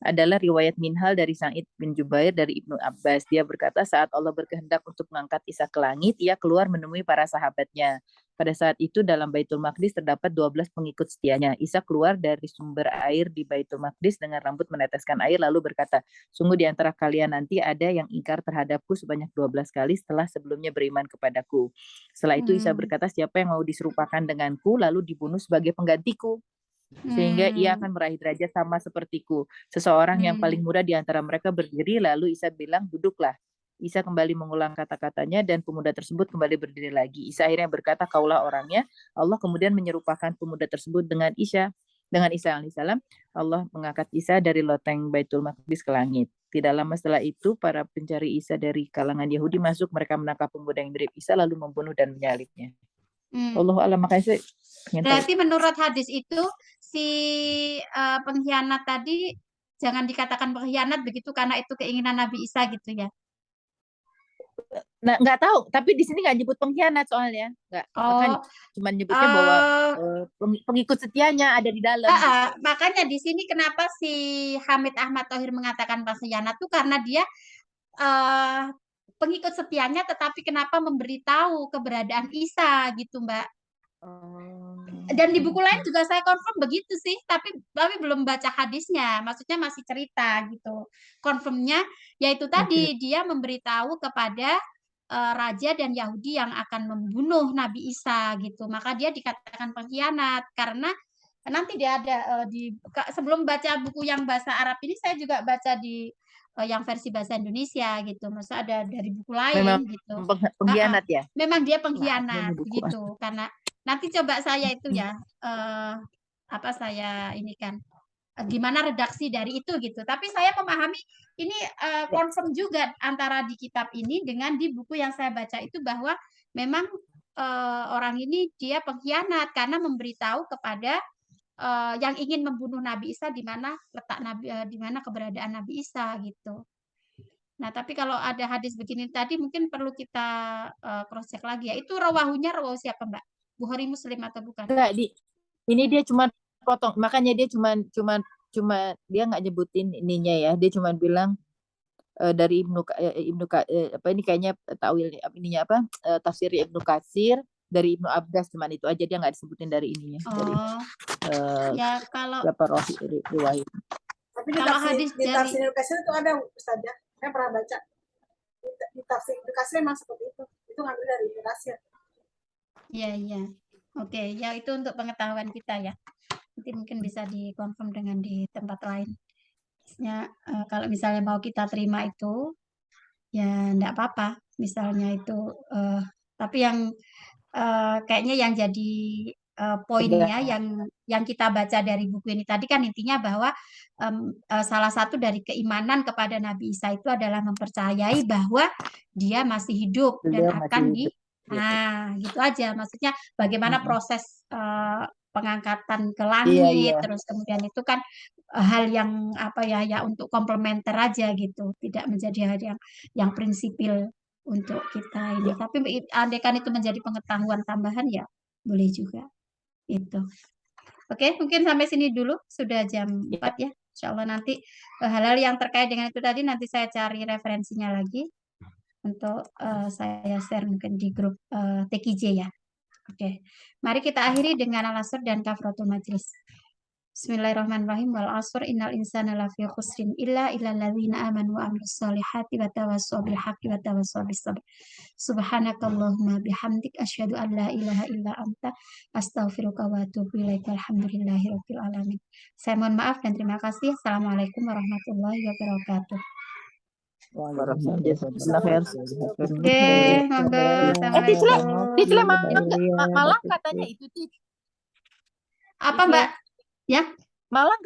[SPEAKER 2] adalah riwayat Minhal dari Sa'id bin Jubair dari Ibnu Abbas. Dia berkata, saat Allah berkehendak untuk mengangkat Isa ke langit, ia keluar menemui para sahabatnya. Pada saat itu dalam Baitul Maqdis terdapat 12 pengikut setianya. Isa keluar dari sumber air di Baitul Maqdis dengan rambut meneteskan air lalu berkata, sungguh di antara kalian nanti ada yang ingkar terhadapku sebanyak 12 kali setelah sebelumnya beriman kepadaku. Setelah itu Isa berkata, siapa yang mau diserupakan denganku lalu dibunuh sebagai penggantiku, sehingga ia akan meraih derajat sama sepertiku. Seseorang yang paling muda di antara mereka berdiri, lalu Isa bilang, duduklah. Isa kembali mengulang kata-katanya dan pemuda tersebut kembali berdiri lagi. Isa akhirnya berkata, kaulah orangnya. Allah kemudian menyerupakan pemuda tersebut dengan Isa alaihissalam. Allah mengangkat Isa dari loteng Baitul Maqdis ke langit. Tidak lama setelah itu, para pencari Isa dari kalangan Yahudi masuk. Mereka menangkap pemuda yang mirip Isa lalu membunuh dan menyalibnya. Allahu a'lam. Makanya
[SPEAKER 1] berarti menurut hadis itu si pengkhianat tadi jangan dikatakan pengkhianat begitu karena itu keinginan Nabi Isa gitu ya.
[SPEAKER 2] Nah, nggak tahu, tapi di sini nggak nyebut pengkhianat soalnya, makanya cuma nyebutnya bahwa pengikut setianya ada di dalam.
[SPEAKER 1] Makanya di sini kenapa si Hamid Ahmad Thohir mengatakan pengkhianat tuh karena dia pengikut setianya, tetapi kenapa memberitahu keberadaan Isa gitu Mbak. Dan di buku lain juga saya confirm begitu sih, tapi belum baca hadisnya, maksudnya masih cerita gitu. Confirmnya yaitu tadi dia memberitahu kepada raja dan Yahudi yang akan membunuh Nabi Isa gitu. Maka dia dikatakan pengkhianat karena nanti dia ada sebelum baca buku yang bahasa Arab ini saya juga baca di yang versi bahasa Indonesia gitu. Maksudnya ada dari buku lain
[SPEAKER 2] memang
[SPEAKER 1] gitu.
[SPEAKER 2] Pengkhianat ya.
[SPEAKER 1] Memang dia pengkhianat gitu karena nanti coba saya itu ya saya ini kan gimana redaksi dari itu gitu. Tapi saya memahami ini confirm juga antara di kitab ini dengan di buku yang saya baca itu bahwa memang orang ini dia pengkhianat karena memberitahu kepada yang ingin membunuh Nabi Isa di mana letak di mana keberadaan Nabi Isa gitu. Nah, tapi kalau ada hadis begini tadi mungkin perlu kita cross check lagi ya. Itu rawahunya rawahu siapa, Mbak? Bukhari Muslim atau bukan?
[SPEAKER 2] Enggak, ini dia cuma potong, makanya dia cuma dia nggak nyebutin ininya ya. Dia cuma bilang dari Ibnu ini kayaknya takwil ininya tafsir Ibnu Katsir dari Ibnu Abbas, cuman itu aja, dia nggak disebutin dari ininya. Dari
[SPEAKER 1] ya kalau
[SPEAKER 2] riwayat.
[SPEAKER 5] Tapi di tafsir Ibnu Katsir itu ada Ustazah. Saya pernah baca di tafsir Ibnu Katsir memang seperti itu. Itu ngambil dari Ibnu Katsir.
[SPEAKER 1] Iya. Oke, ya itu untuk pengetahuan kita ya. Nanti mungkin bisa dikonfirm dengan di tempat lain. Kalau misalnya mau kita terima itu, ya enggak apa-apa. Misalnya itu, tapi yang kayaknya yang jadi poinnya yang kita baca dari buku ini tadi kan intinya bahwa salah satu dari keimanan kepada Nabi Isa itu adalah mempercayai bahwa dia masih hidup dan akan gitu aja. Maksudnya bagaimana proses pengangkatan ke langit, terus kemudian itu kan hal yang untuk komplementer aja gitu, tidak menjadi hal yang prinsipil untuk kita ini. Tapi andaikan itu menjadi pengetahuan tambahan ya boleh juga. Itu. Oke, mungkin sampai sini dulu. Sudah jam 4 ya. Insya Allah nanti hal-hal yang terkait dengan itu tadi nanti saya cari referensinya lagi untuk saya share mungkin di grup TKJ ya. Oke, mari kita akhiri dengan al-asr dan kafaratul majlis. Bismillahirrahmanirrahim. Wal asr innal insana lafi khusrin illa illal ladzina amanu wa amilus solihati wa tawassaw bil haqqi wa tawassaw bis sabr. Subhanakallahumma bihamdik asyhadu an la ilaha illa anta astaghfiruka wa atubu ilaika. Alhamdulillahirabbil alamin. Saya mohon maaf dan terima kasih. Assalamualaikum warahmatullahi wabarakatuh. Oke, monggo.
[SPEAKER 2] Tichle Malang katanya itu,
[SPEAKER 1] Apa Mbak? Ya.
[SPEAKER 2] Malang